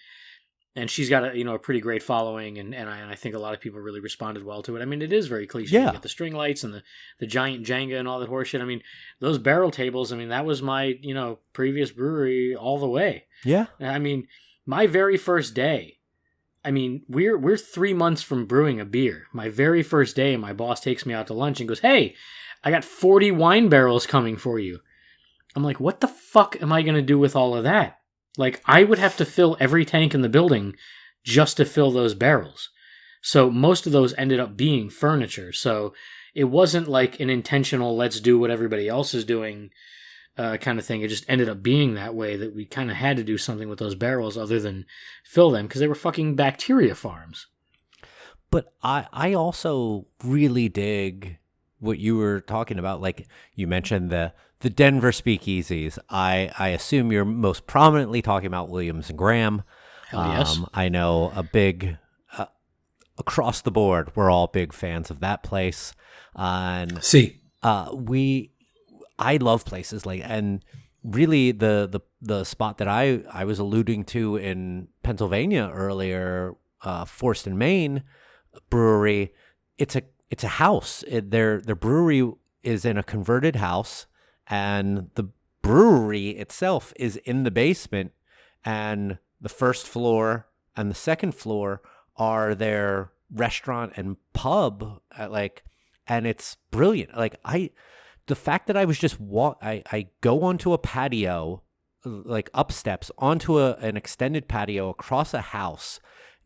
she's got a pretty great following, and I think a lot of people really responded well to it. I mean, it is very cliche. Yeah. You get the string lights and the giant Jenga and all that horseshit. I mean, those barrel tables, I mean, that was my previous brewery all the way. Yeah. I mean, my very first day, I mean, we're 3 months from brewing a beer. My very first day, my boss takes me out to lunch and goes, "Hey, I got 40 wine barrels coming for you." I'm like, what the fuck am I going to do with all of that? Like, I would have to fill every tank in the building just to fill those barrels. So most of those ended up being furniture. So it wasn't like an intentional, let's do what everybody else is doing kind of thing. It just ended up being that way, that we kind of had to do something with those barrels other than fill them, because they were fucking bacteria farms. But I also really dig what you were talking about. Like, you mentioned the Denver speakeasies. I assume you're most prominently talking about Williams and Graham. Hell yes. I know a big across the board, we're all big fans of that place. And I love places like, and really the spot that I was alluding to in Pennsylvania earlier, Forest and Maine Brewery. It's a house. Their brewery is in a converted house, and the brewery itself is in the basement, and the first floor and the second floor are their restaurant and pub, and it's brilliant. The fact that I was just I go onto a patio, like up steps onto an extended patio across a house,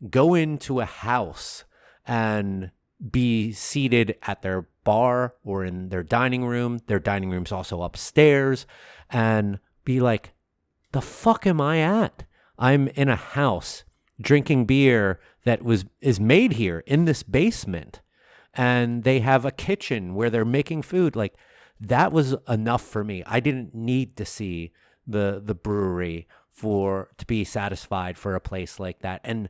go into a house and be seated at their bar or in their dining room. Their dining room's also upstairs, and be like, the fuck am I at? I'm in a house drinking beer that is made here in this basement, and they have a kitchen where they're making food. Like, that was enough for me. I didn't need to see the brewery to be satisfied for a place like that. And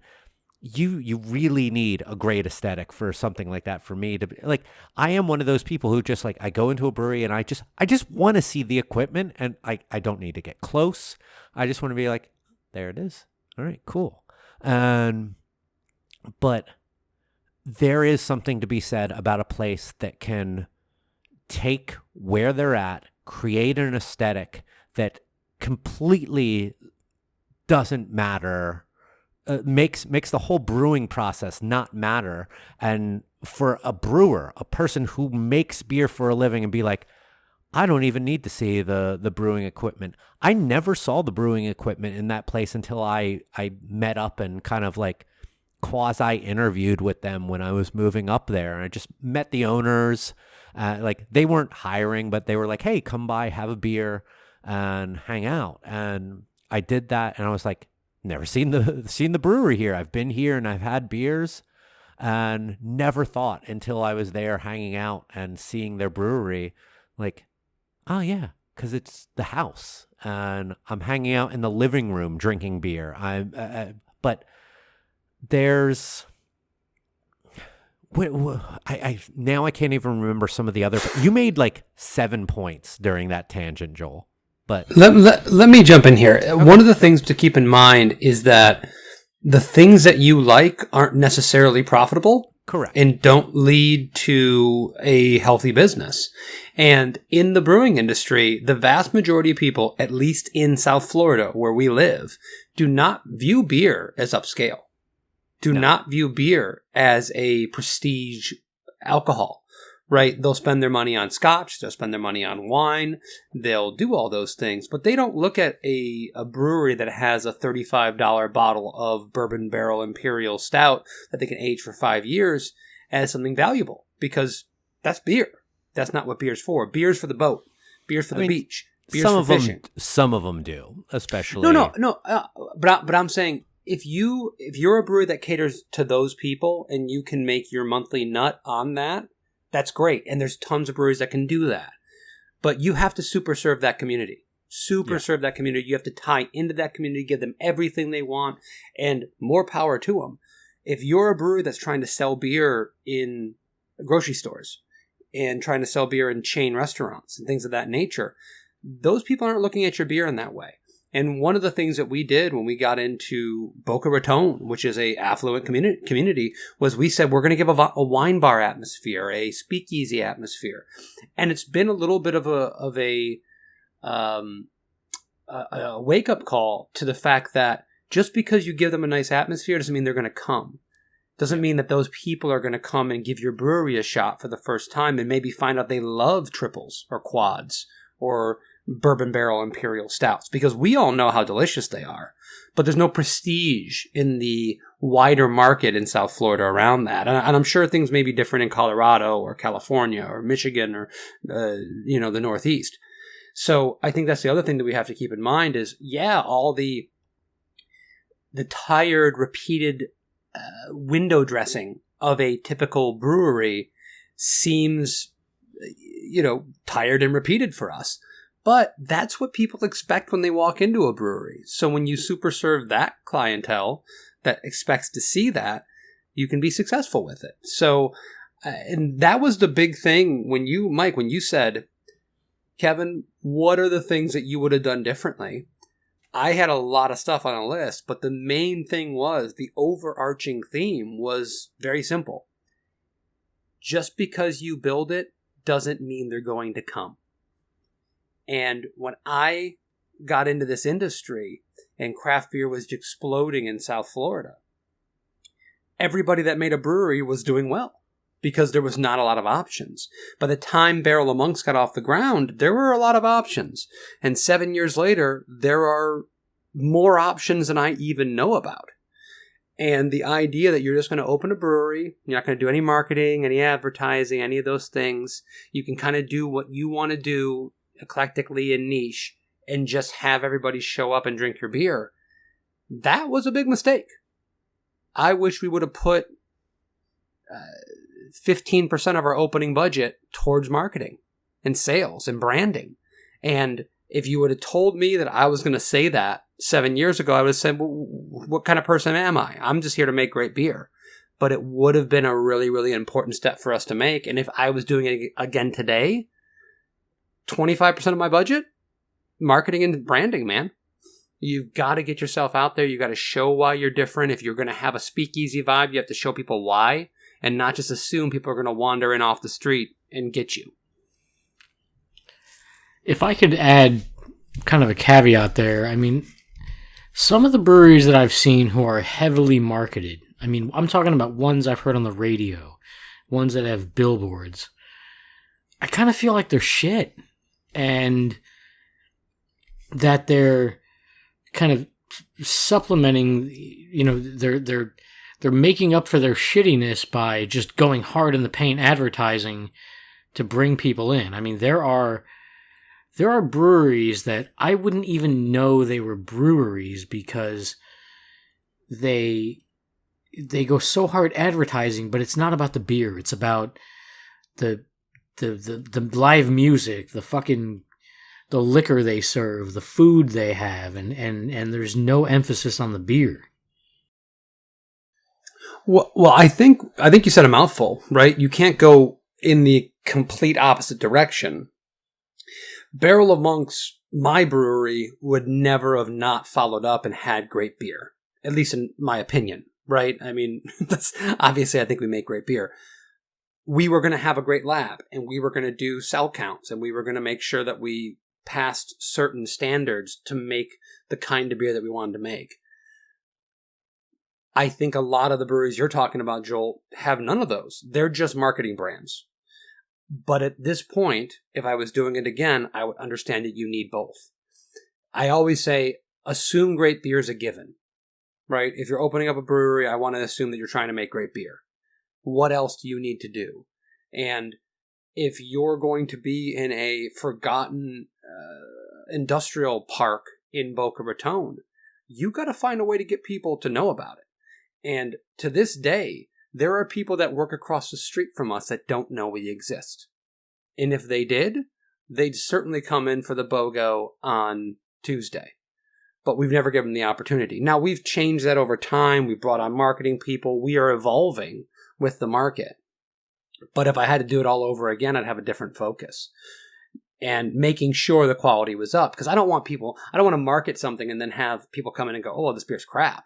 you really need a great aesthetic for something like that for me to be like. I am one of those people who just like, I go into a brewery and I just want to see the equipment, and I don't need to get close. I just want to be like, there it is. All right, cool. But there is something to be said about a place that can take where they're at, create an aesthetic that completely doesn't matter, makes the whole brewing process not matter. And for a brewer, a person who makes beer for a living, and be like, I don't even need to see the brewing equipment. I never saw the brewing equipment in that place until I met up and kind of like quasi interviewed with them when I was moving up there. And I just met the owners. Like, they weren't hiring, but they were like, hey, come by, have a beer and hang out. And I did that, and I was like, never seen the brewery here. I've been here and I've had beers, and never thought until I was there hanging out and seeing their brewery, like, oh yeah, because it's the house, and I'm hanging out in the living room drinking beer. But there's, now I can't even remember some of the other. You made like 7 points during that tangent, Joel. But let me jump in here. Okay. One of the things to keep in mind is that the things that you like aren't necessarily profitable. Correct. And don't lead to a healthy business. And in the brewing industry, the vast majority of people, at least in South Florida where we live, do not view beer as upscale. Do not view beer as a prestige alcohol, right? They'll spend their money on scotch. They'll spend their money on wine. They'll do all those things, but they don't look at a brewery that has a $35 bottle of bourbon barrel imperial stout that they can age for 5 years as something valuable, because that's beer. That's not what beer's for. Beer's for the boat. Beer's for the beach. Beer's for fishing. Some of them do, especially. No. But I'm saying, if you're a brewery that caters to those people and you can make your monthly nut on that, that's great. And there's tons of breweries that can do that. But you have to super serve that community. Serve that community. You have to tie into that community, give them everything they want, and more power to them. If you're a brewery that's trying to sell beer in grocery stores and trying to sell beer in chain restaurants and things of that nature, those people aren't looking at your beer in that way. And one of the things that we did when we got into Boca Raton, which is a affluent community, was we said we're going to give a wine bar atmosphere, a speakeasy atmosphere. And it's been a little bit of a wake-up call to the fact that just because you give them a nice atmosphere doesn't mean they're going to come. Doesn't mean that those people are going to come and give your brewery a shot for the first time and maybe find out they love triples or quads or bourbon barrel imperial stouts, because we all know how delicious they are, but there's no prestige in the wider market in South Florida around that. And I'm sure things may be different in Colorado or California or Michigan or, the Northeast. So I think that's the other thing that we have to keep in mind is, all the tired, repeated window dressing of a typical brewery seems, tired and repeated for us. But that's what people expect when they walk into a brewery. So when you super serve that clientele that expects to see that, you can be successful with it. So, and that was the big thing when you said, Kevin, what are the things that you would have done differently? I had a lot of stuff on a list, but the main thing was, the overarching theme was very simple. Just because you build it doesn't mean they're going to come. And when I got into this industry and craft beer was exploding in South Florida, everybody that made a brewery was doing well because there was not a lot of options. By the time Barrel of Monks got off the ground, there were a lot of options. And 7 years later, there are more options than I even know about. And the idea that you're just going to open a brewery, you're not going to do any marketing, any advertising, any of those things. You can kind of do what you want to do eclectically and niche and just have everybody show up and drink your beer. That was a big mistake. I wish we would have put 15% of our opening budget towards marketing and sales and branding. And if you would have told me that I was going to say that 7 years ago, I would have said, well, what kind of person am I? I'm just here to make great beer. But it would have been a really, really important step for us to make. And if I was doing it again today, 25% of my budget, marketing and branding, man. You've got to get yourself out there. You've got to show why you're different. If you're going to have a speakeasy vibe, you have to show people why and not just assume people are going to wander in off the street and get you. If I could add kind of a caveat there, I mean, some of the breweries that I've seen who are heavily marketed, I mean, I'm talking about ones I've heard on the radio, ones that have billboards. I kind of feel like they're shit. And that they're kind of supplementing, you know, they're making up for their shittiness by just going hard in the paint advertising to bring people in. I mean, there are breweries that I wouldn't even know they were breweries because they go so hard advertising, but it's not about the beer. It's about the live music, the liquor they serve, the food they have, and there's no emphasis on the beer. Well, I think you said a mouthful, right? You can't go in the complete opposite direction. Barrel of Monks, my brewery, would never have not followed up and had great beer, at least in my opinion, right? I mean, that's obviously I think we make great beer. We were going to have a great lab, and we were going to do cell counts, and we were going to make sure that we passed certain standards to make the kind of beer that we wanted to make. I think a lot of the breweries you're talking about, Joel, have none of those. They're just marketing brands. But at this point, if I was doing it again, I would understand that you need both. I always say, assume great beer is a given, right? If you're opening up a brewery, I want to assume that you're trying to make great beer. What else do you need to do? And if you're going to be in a forgotten industrial park in Boca Raton, you got to find a way to get people to know about it. And to this day, there are people that work across the street from us that don't know we exist. And if they did, they'd certainly come in for the BOGO on Tuesday. But we've never given them the opportunity. Now, we've changed that over time. We've brought on marketing people. We are evolving with the market. But if I had to do it all over again, I'd have a different focus. And making sure the quality was up. Because I don't want to market something and then have people come in and go, oh, this beer's crap.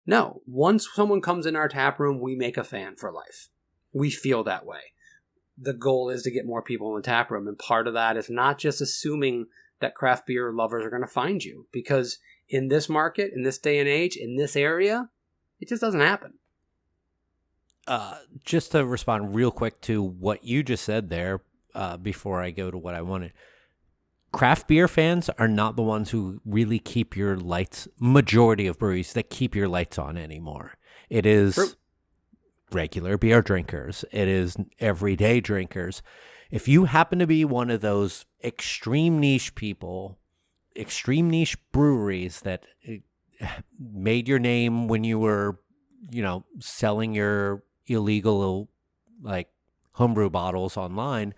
No, once someone comes in our tap room, we make a fan for life. We feel that way. The goal is to get more people in the tap room. And part of that is not just assuming that craft beer lovers are going to find you. Because in this market, in this day and age, in this area, it just doesn't happen. Just to respond real quick to what you just said there, before I go to what I wanted. Craft beer fans are not the ones who really keep your lights, majority of breweries that keep your lights on anymore. It is regular beer drinkers. It is everyday drinkers. If you happen to be one of those extreme niche people, extreme niche breweries that made your name when you were, selling your illegal, like, homebrew bottles online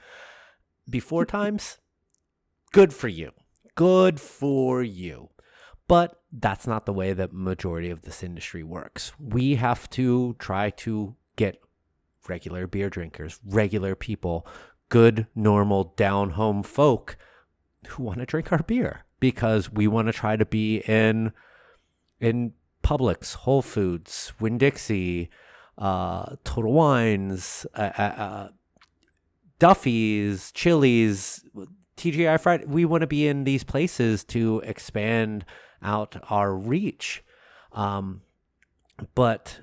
before times, good for you. Good for you. But that's not the way that majority of this industry works. We have to try to get regular beer drinkers, regular people, good, normal, down-home folk who want to drink our beer because we want to try to be in Publix, Whole Foods, Winn-Dixie, Total Wines, Duffy's, Chili's, TGI Friday. We want to be in these places to expand out our reach. But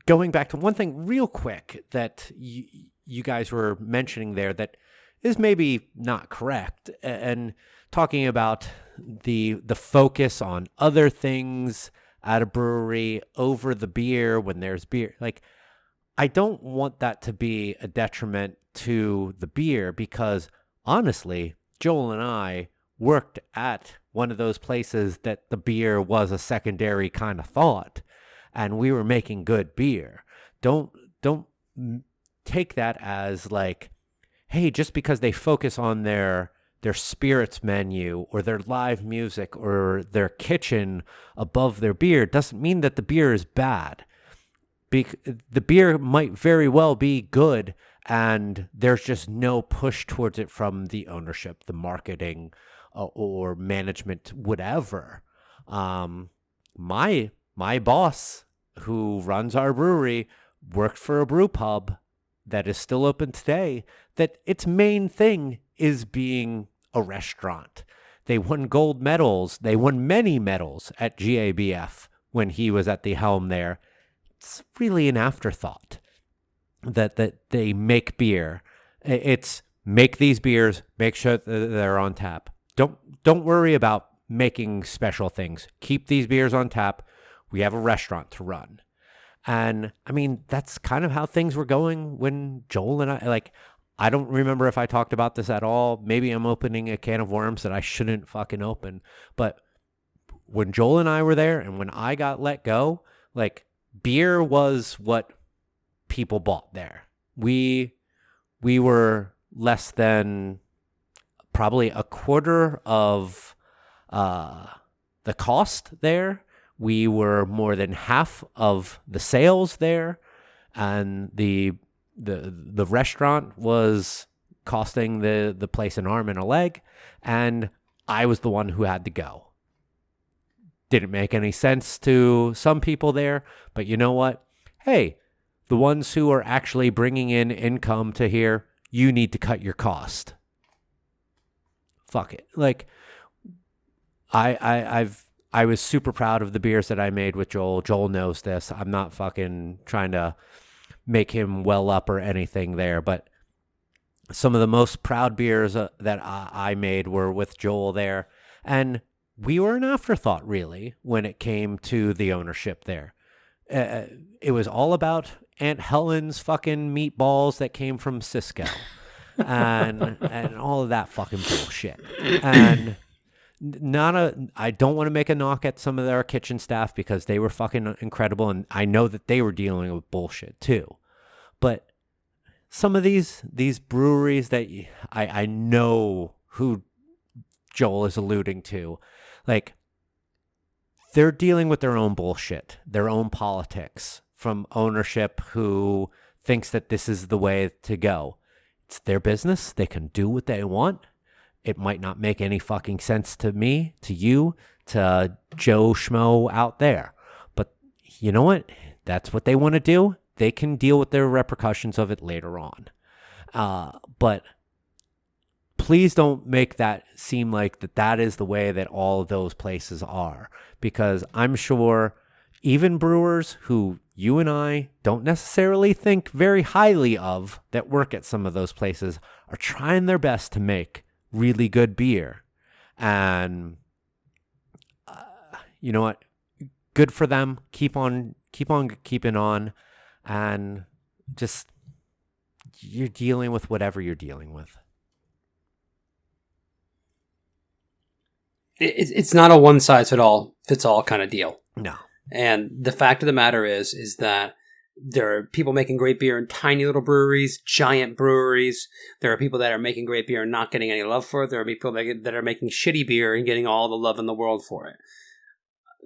going back to one thing real quick that you guys were mentioning there that is maybe not correct, and talking about the focus on other things at a brewery over the beer when there's beer. Like, I don't want that to be a detriment to the beer, because honestly, Joel and I worked at one of those places that the beer was a secondary kind of thought, and we were making good beer. Don't take that as like, hey, just because they focus on their spirits menu or their live music or their kitchen above their beer doesn't mean that the beer is bad. The beer might very well be good, and there's just no push towards it from the ownership, the marketing, or management, whatever. My boss, who runs our brewery, worked for a brew pub that is still open today, that its main thing is being a restaurant. They won gold medals. They won many medals at GABF when he was at the helm there. It's really an afterthought that they make beer. It's make these beers, make sure that they're on tap. Don't worry about making special things. Keep these beers on tap. We have a restaurant to run. And I mean, that's kind of how things were going when Joel and I don't remember if I talked about this at all. Maybe I'm opening a can of worms that I shouldn't fucking open. But when Joel and I were there and when I got let go, like, beer was what people bought there. We were less than probably a quarter of the cost there. We were more than half of the sales there, and the restaurant was costing the place an arm and a leg, and I was the one who had to go. Didn't make any sense to some people there, but you know what? Hey, the ones who are actually bringing in income to here, you need to cut your cost. Fuck it. Like, I was super proud of the beers that I made with Joel. Joel knows this. I'm not fucking trying to make him well up or anything there, but some of the most proud beers that I made were with Joel there. And we were an afterthought, really, when it came to the ownership there. It was all about Aunt Helen's fucking meatballs that came from Cisco and all of that fucking bullshit. And I don't want to make a knock at some of our kitchen staff, because they were fucking incredible, and I know that they were dealing with bullshit too. But some of these breweries that I know who Joel is alluding to, like, they're dealing with their own bullshit, their own politics from ownership who thinks that this is the way to go. It's their business. They can do what they want. It might not make any fucking sense to me, to you, to Joe Schmo out there. But you know what? That's what they want to do. They can deal with the repercussions of it later on. But please don't make that seem like that is the way that all of those places are. Because I'm sure even brewers who you and I don't necessarily think very highly of that work at some of those places are trying their best to make really good beer. And you know what? Good for them. Keep on keeping on. And just, you're dealing with whatever you're dealing with. It's not a one-size-fits-all kind of deal. No. And the fact of the matter is that there are people making great beer in tiny little breweries, giant breweries. There are people that are making great beer and not getting any love for it. There are people that are making shitty beer and getting all the love in the world for it.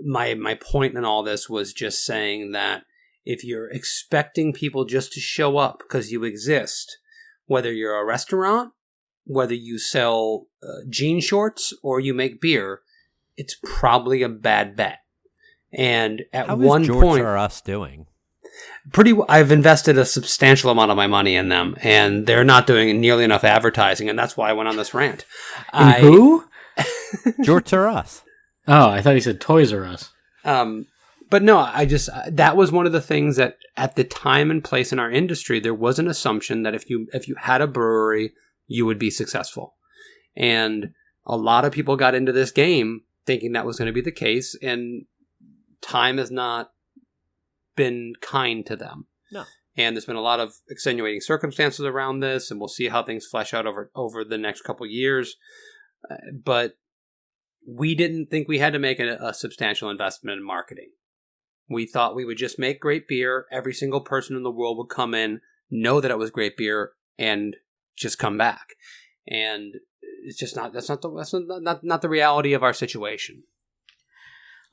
My point in all this was just saying that if you're expecting people just to show up because you exist, whether you're a restaurant, whether you sell jean shorts or you make beer, it's probably a bad bet. And at How one is George point, R. Us doing? I've invested a substantial amount of my money in them, and they're not doing nearly enough advertising, and that's why I went on this rant. Who? Jorts or us? Oh, I thought he said Toys R Us. But no, that was one of the things that at the time and place in our industry, there was an assumption that if you had a brewery, you would be successful. And a lot of people got into this game thinking that was going to be the case, and time has not been kind to them. No. And there's been a lot of extenuating circumstances around this, and we'll see how things flesh out over the next couple years. But we didn't think we had to make a substantial investment in marketing. We thought we would just make great beer. Every single person in the world would come in, know that it was great beer, and just come back. And it's just not the reality of our situation.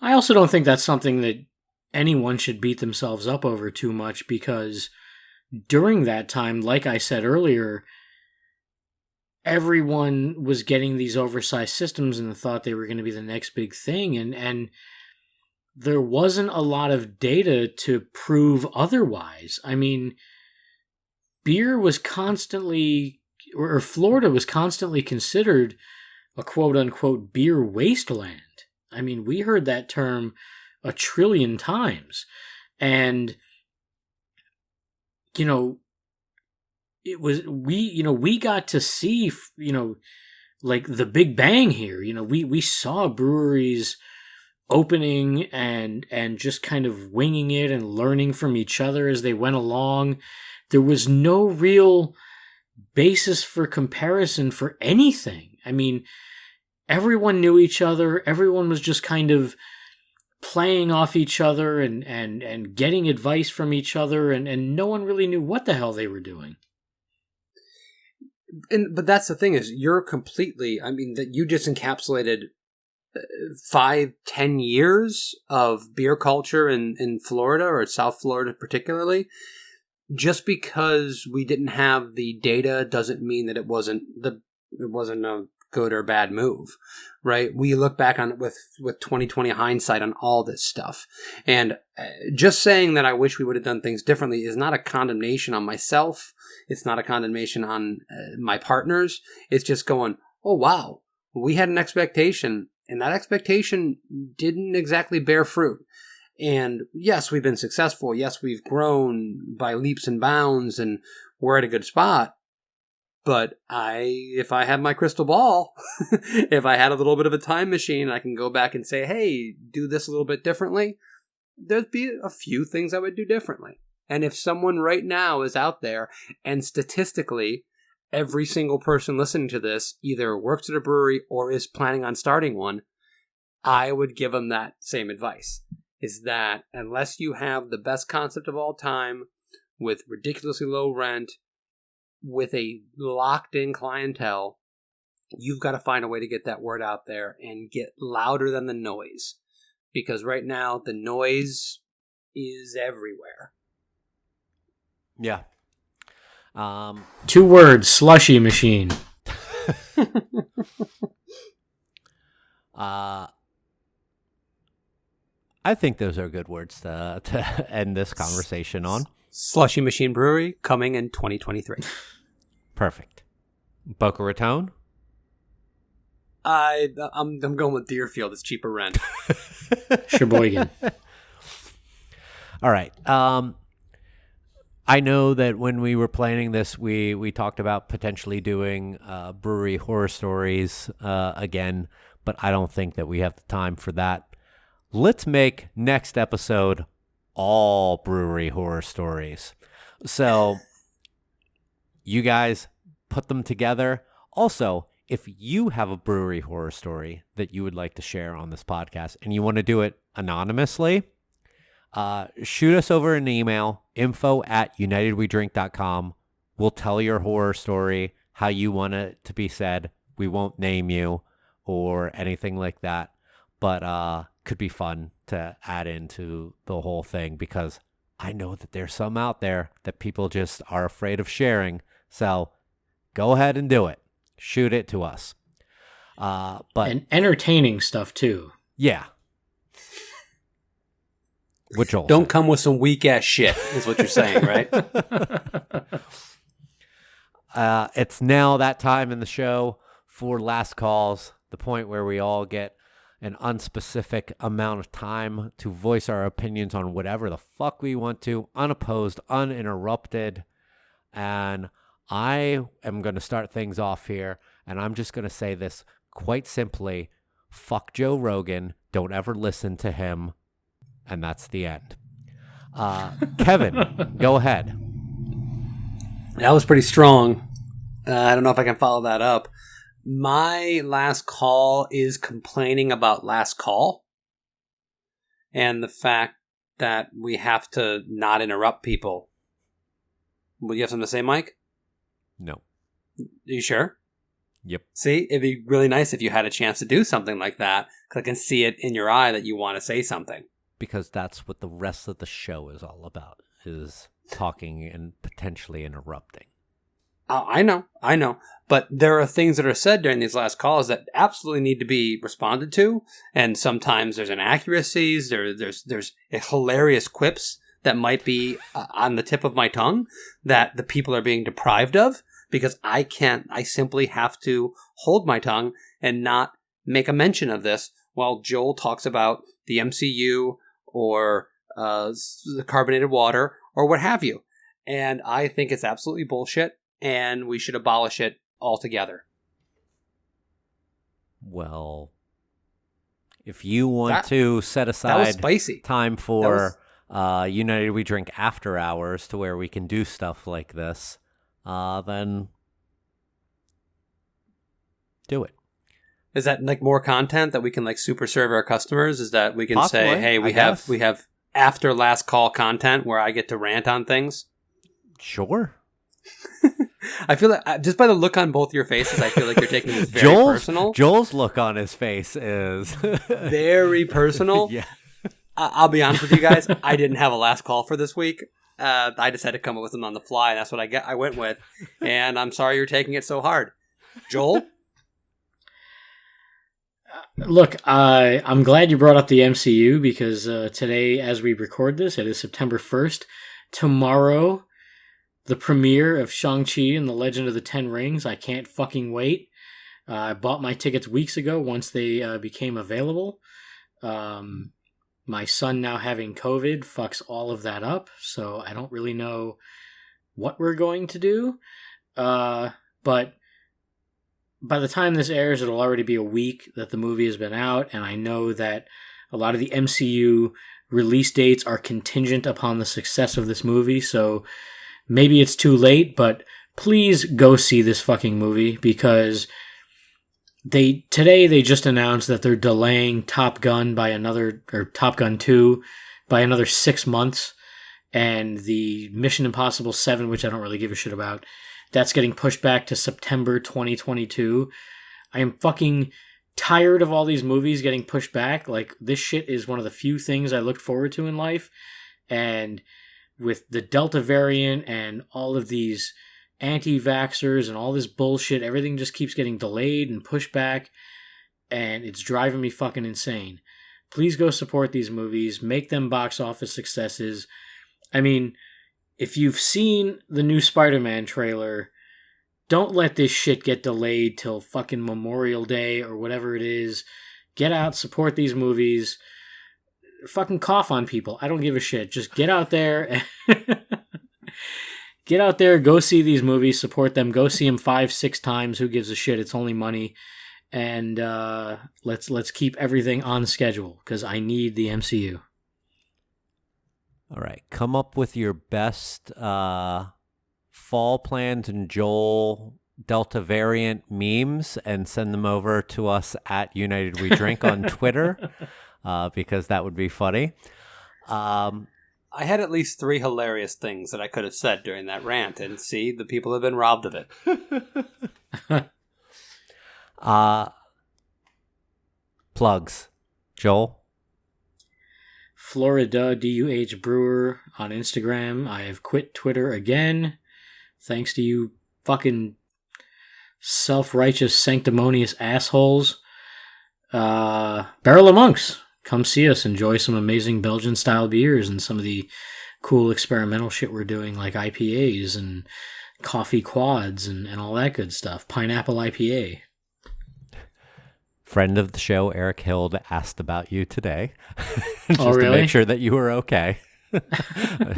I also don't think that's something that anyone should beat themselves up over too much, because during that time, like I said earlier, everyone was getting these oversized systems and thought they were going to be the next big thing. And there wasn't a lot of data to prove otherwise. I mean, beer was constantly, or Florida was constantly considered a quote-unquote beer wasteland. I mean, we heard that term 1 trillion times. And, we got to see, like the Big Bang here. We saw breweries opening and just kind of winging it and learning from each other as they went along. There was no real basis for comparison for anything. I mean, everyone knew each other. Everyone was just kind of playing off each other and getting advice from each other, and no one really knew what the hell they were doing. But that's the thing, is that you just encapsulated 5-10 years of beer culture in Florida, or South Florida particularly. Just because we didn't have the data doesn't mean that it wasn't a good or bad move, right? We look back on it with 2020 hindsight on all this stuff, and just saying that I wish we would have done things differently is not a condemnation on myself. It's not a condemnation on my partners. It's just going, oh wow, we had an expectation, and that expectation didn't exactly bear fruit. And yes, we've been successful. Yes, we've grown by leaps and bounds, and we're at a good spot. But if I had my crystal ball, if I had a little bit of a time machine, I can go back and say, hey, do this a little bit differently, there'd be a few things I would do differently. And if someone right now is out there, and statistically, every single person listening to this either works at a brewery or is planning on starting one, I would give them that same advice. Is that unless you have the best concept of all time, with ridiculously low rent, with a locked-in clientele, you've got to find a way to get that word out there and get louder than the noise. Because right now, the noise is everywhere. Yeah. 2 words, slushy machine. I think those are good words to end this conversation on. Slushy Machine Brewery coming in 2023. Perfect. Boca Raton? I'm going with Deerfield. It's cheaper rent. Sheboygan. All right. I know that when we were planning this, we talked about potentially doing brewery horror stories again, but I don't think that we have the time for that. Let's make next episode all brewery horror stories. So you guys put them together. Also, if you have a brewery horror story that you would like to share on this podcast and you want to do it anonymously, shoot us over an email, info@unitedwedrink.com. We'll tell your horror story, how you want it to be said. We won't name you or anything like that, but could be fun to add into the whole thing, because I know that there's some out there that people just are afraid of sharing. So go ahead and do it. Shoot it to us. But and entertaining stuff too. Yeah. What Joel Don't said. come with some weak ass shit, is what you're saying, right? It's now that time in the show for last calls, the point where we all get an unspecific amount of time to voice our opinions on whatever the fuck we want to, unopposed, uninterrupted. And I am going to start things off here, and I'm just going to say this quite simply. Fuck Joe Rogan. Don't ever listen to him. And that's the end. Kevin, go ahead. That was pretty strong. I don't know if I can follow that up. My last call is complaining about last call and the fact that we have to not interrupt people. Would you have something to say, Mike? No. Are you sure? Yep. See, it'd be really nice if you had a chance to do something like that, because I can see it in your eye that you want to say something. Because that's what the rest of the show is all about, is talking and potentially interrupting. I know. But there are things that are said during these last calls that absolutely need to be responded to. And sometimes there's inaccuracies. There's hilarious quips that might be on the tip of my tongue that the people are being deprived of because I simply have to hold my tongue and not make a mention of this while Joel talks about the MCU or the carbonated water or what have you. And I think it's absolutely bullshit. And we should abolish it altogether. Well, if you want to set That was aside spicy. time for United We Drink after hours to where we can do stuff like this, then do it. Is that like more content that we can like super serve our customers? Is that we can Possibly, say, hey, we have after last call content where I get to rant on things? Sure. I feel like just by the look on both your faces, I feel like you're taking this very personal. Joel's look on his face is very personal. Yeah. I'll be honest with you guys. I didn't have a last call for this week. I just had to come up with them on the fly. And that's what I went with. And I'm sorry you're taking it so hard. Joel? Look, I'm glad you brought up the MCU because today, as we record this, it is September 1st. Tomorrow, the premiere of Shang-Chi and the Legend of the Ten Rings. I can't fucking wait. I bought my tickets weeks ago once they became available. My son now having COVID fucks all of that up, so I don't really know what we're going to do. But by the time this airs, it'll already be a week that the movie has been out, and I know that a lot of the MCU release dates are contingent upon the success of this movie, so maybe it's too late, but please go see this fucking movie because today they just announced that they're delaying Top Gun 2 by another 6 months, and the Mission Impossible 7, which I don't really give a shit about, that's getting pushed back to September 2022. I am fucking tired of all these movies getting pushed back. Like, this shit is one of the few things I looked forward to in life, and with the Delta variant and all of these anti-vaxxers and all this bullshit, everything just keeps getting delayed and pushed back, and it's driving me fucking insane. Please go support these movies. Make them box office successes. I mean, if you've seen the new Spider-Man trailer, don't let this shit get delayed till fucking Memorial Day or whatever it is. Get out, support these movies. Fucking cough on people. I don't give a shit. Just get out there. Get out there, go see these movies, support them. Go see them 5-6 times. Who gives a shit? It's only money. And let's keep everything on schedule because I need the MCU. All right. Come up with your best fall plans and Joel Delta variant memes and send them over to us at United We Drink on Twitter. Because that would be funny. I had at least 3 hilarious things that I could have said during that rant, and see, the people have been robbed of it. Plugs. Joel? Florida DUH Brewer on Instagram. I have quit Twitter again. Thanks to you fucking self-righteous, sanctimonious assholes. Barrel of Monks. come see us, enjoy some amazing Belgian-style beers and some of the cool experimental shit we're doing, like IPAs and coffee quads and all that good stuff. Pineapple IPA. Friend of the show, Eric Hild, asked about you today. Just Oh, really? to make sure that you were okay.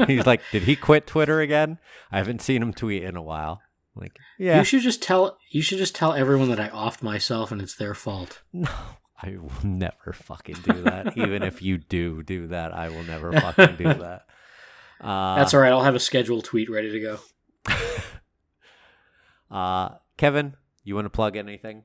He's like, did he quit Twitter again? I haven't seen him tweet in a while. I'm like, yeah. You should just tell everyone that I offed myself and it's their fault. No, I will never fucking do that. Even if you do that, I will never fucking do that. That's all right. I'll have a scheduled tweet ready to go. Kevin, you want to plug anything?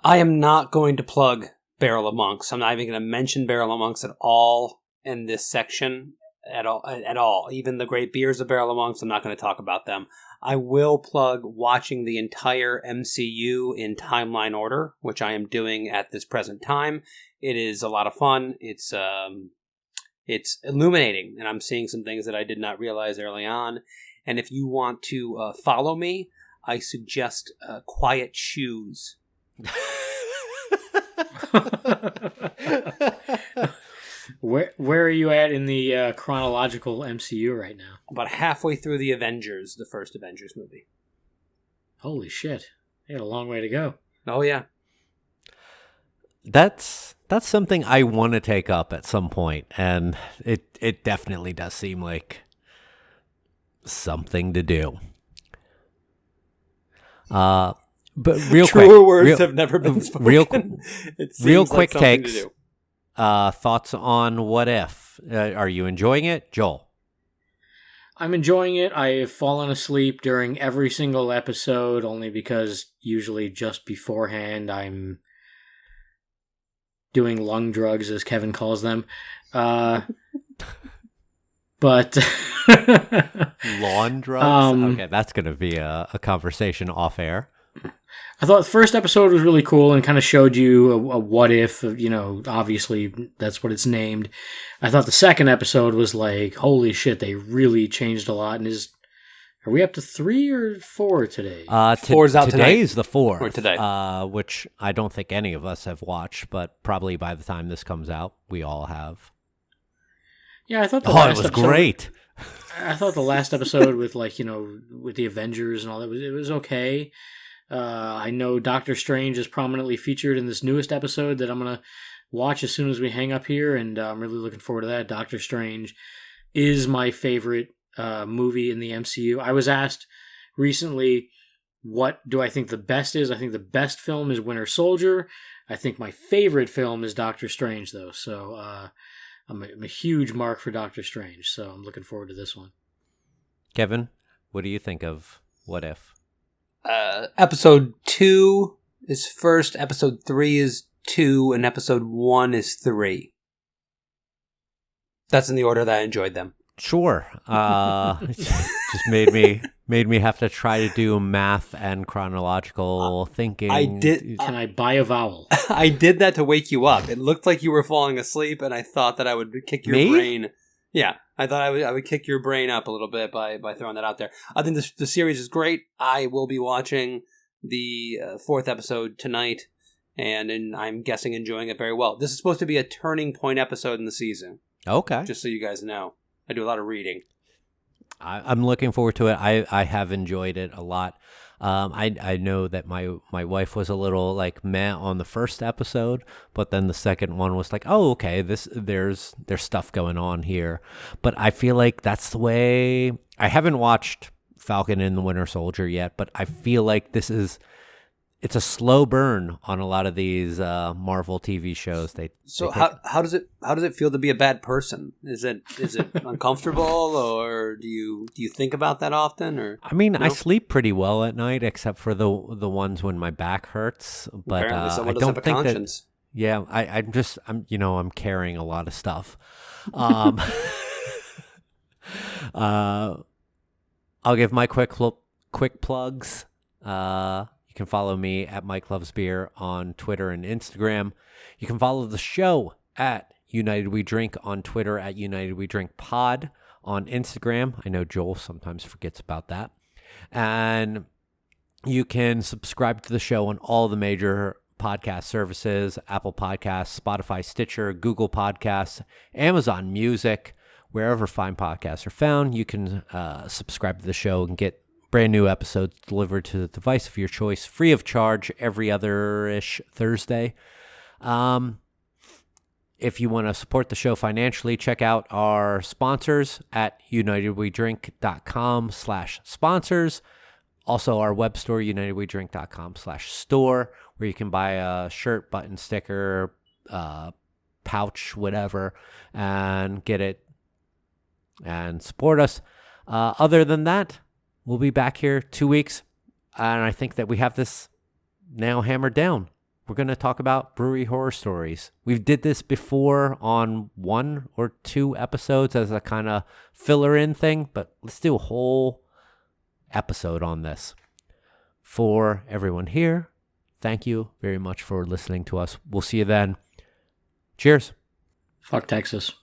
I am not going to plug Barrel of Monks. I'm not even going to mention Barrel of Monks at all in this section at all. Even the great beers of Barrel of Monks, I'm not going to talk about them. I will plug watching the entire MCU in timeline order, which I am doing at this present time. It is a lot of fun. It's illuminating, and I'm seeing some things that I did not realize early on. And if you want to follow me, I suggest Quiet Shoes. Where are you at in the chronological MCU right now? About halfway through the Avengers, the first Avengers movie. Holy shit. You got a long way to go. Oh, yeah. That's something I want to take up at some point, and it definitely does seem like something to do. But real Truer quick, words have never been spoken. Real quick something takes. to do. Thoughts on What If? Are you enjoying it, Joel? I'm enjoying it. I've fallen asleep during every single episode only because usually just beforehand I'm doing lung drugs, as Kevin calls them. But Lawn drugs? Okay, that's going to be a conversation off air. I thought the first episode was really cool and kind of showed you a what if, obviously that's what it's named. I thought the second episode was like, holy shit, they really changed a lot. And are we up to 3 or 4 today? 4's out tonight. Today's the 4th. Or today. Which I don't think any of us have watched, but probably by the time this comes out, we all have. Yeah, I thought it was great. I thought the last episode with with the Avengers and all that, it was okay. I know Doctor Strange is prominently featured in this newest episode that I'm going to watch as soon as we hang up here, and I'm really looking forward to that. Doctor Strange is my favorite movie in the MCU. I was asked recently, what do I think the best is? I think the best film is Winter Soldier. I think my favorite film is Doctor Strange, though. So I'm a huge mark for Doctor Strange, so I'm looking forward to this one. Kevin, what do you think of What If? Episode 2 is first, episode 3 is 2, and episode 1 is 3. That's in the order that I enjoyed them. Sure. It just made me have to try to do math and chronological thinking. I did. Can I buy a vowel? I did that to wake you up. It looked like you were falling asleep, and I thought that I would kick your brain. Yeah, I thought I would kick your brain up a little bit by throwing that out there. I think the series is great. I will be watching the 4th episode tonight, and I'm guessing enjoying it very well. This is supposed to be a turning point episode in the season. Okay. Just so you guys know. I do a lot of reading. I'm looking forward to it. I have enjoyed it a lot. I know that my wife was a little like meh on the first episode, but then the second one was like, oh, okay, there's stuff going on here. But I feel like that's the way. I haven't watched Falcon and the Winter Soldier yet, but I feel like it's a slow burn on a lot of these Marvel TV shows. How does it feel to be a bad person? Is it uncomfortable, or do you think about that often? Or I mean, no? I sleep pretty well at night, except for the ones when my back hurts. But apparently someone I doesn't don't have a think conscience. that. Yeah, I'm carrying a lot of stuff. I'll give my quick plugs. You can follow me at Mike Loves Beer on Twitter and Instagram. You can follow the show at United We Drink on Twitter, at United We Drink Pod on Instagram. I know Joel sometimes forgets about that. And you can subscribe to the show on all the major podcast services: Apple Podcasts, Spotify, Stitcher, Google Podcasts, Amazon Music. Wherever fine podcasts are found, you can subscribe to the show and get brand new episodes delivered to the device of your choice, free of charge, every other-ish Thursday. If you want to support the show financially, check out our sponsors at unitedwedrink.com/sponsors. Also, our web store, unitedwedrink.com/store, where you can buy a shirt, button, sticker, pouch, whatever, and get it and support us. Other than that, we'll be back here 2 weeks, and I think that we have this now hammered down. We're going to talk about brewery horror stories. We did this before on 1 or 2 episodes as a kind of filler-in thing, but let's do a whole episode on this. For everyone here, thank you very much for listening to us. We'll see you then. Cheers. Fuck Texas.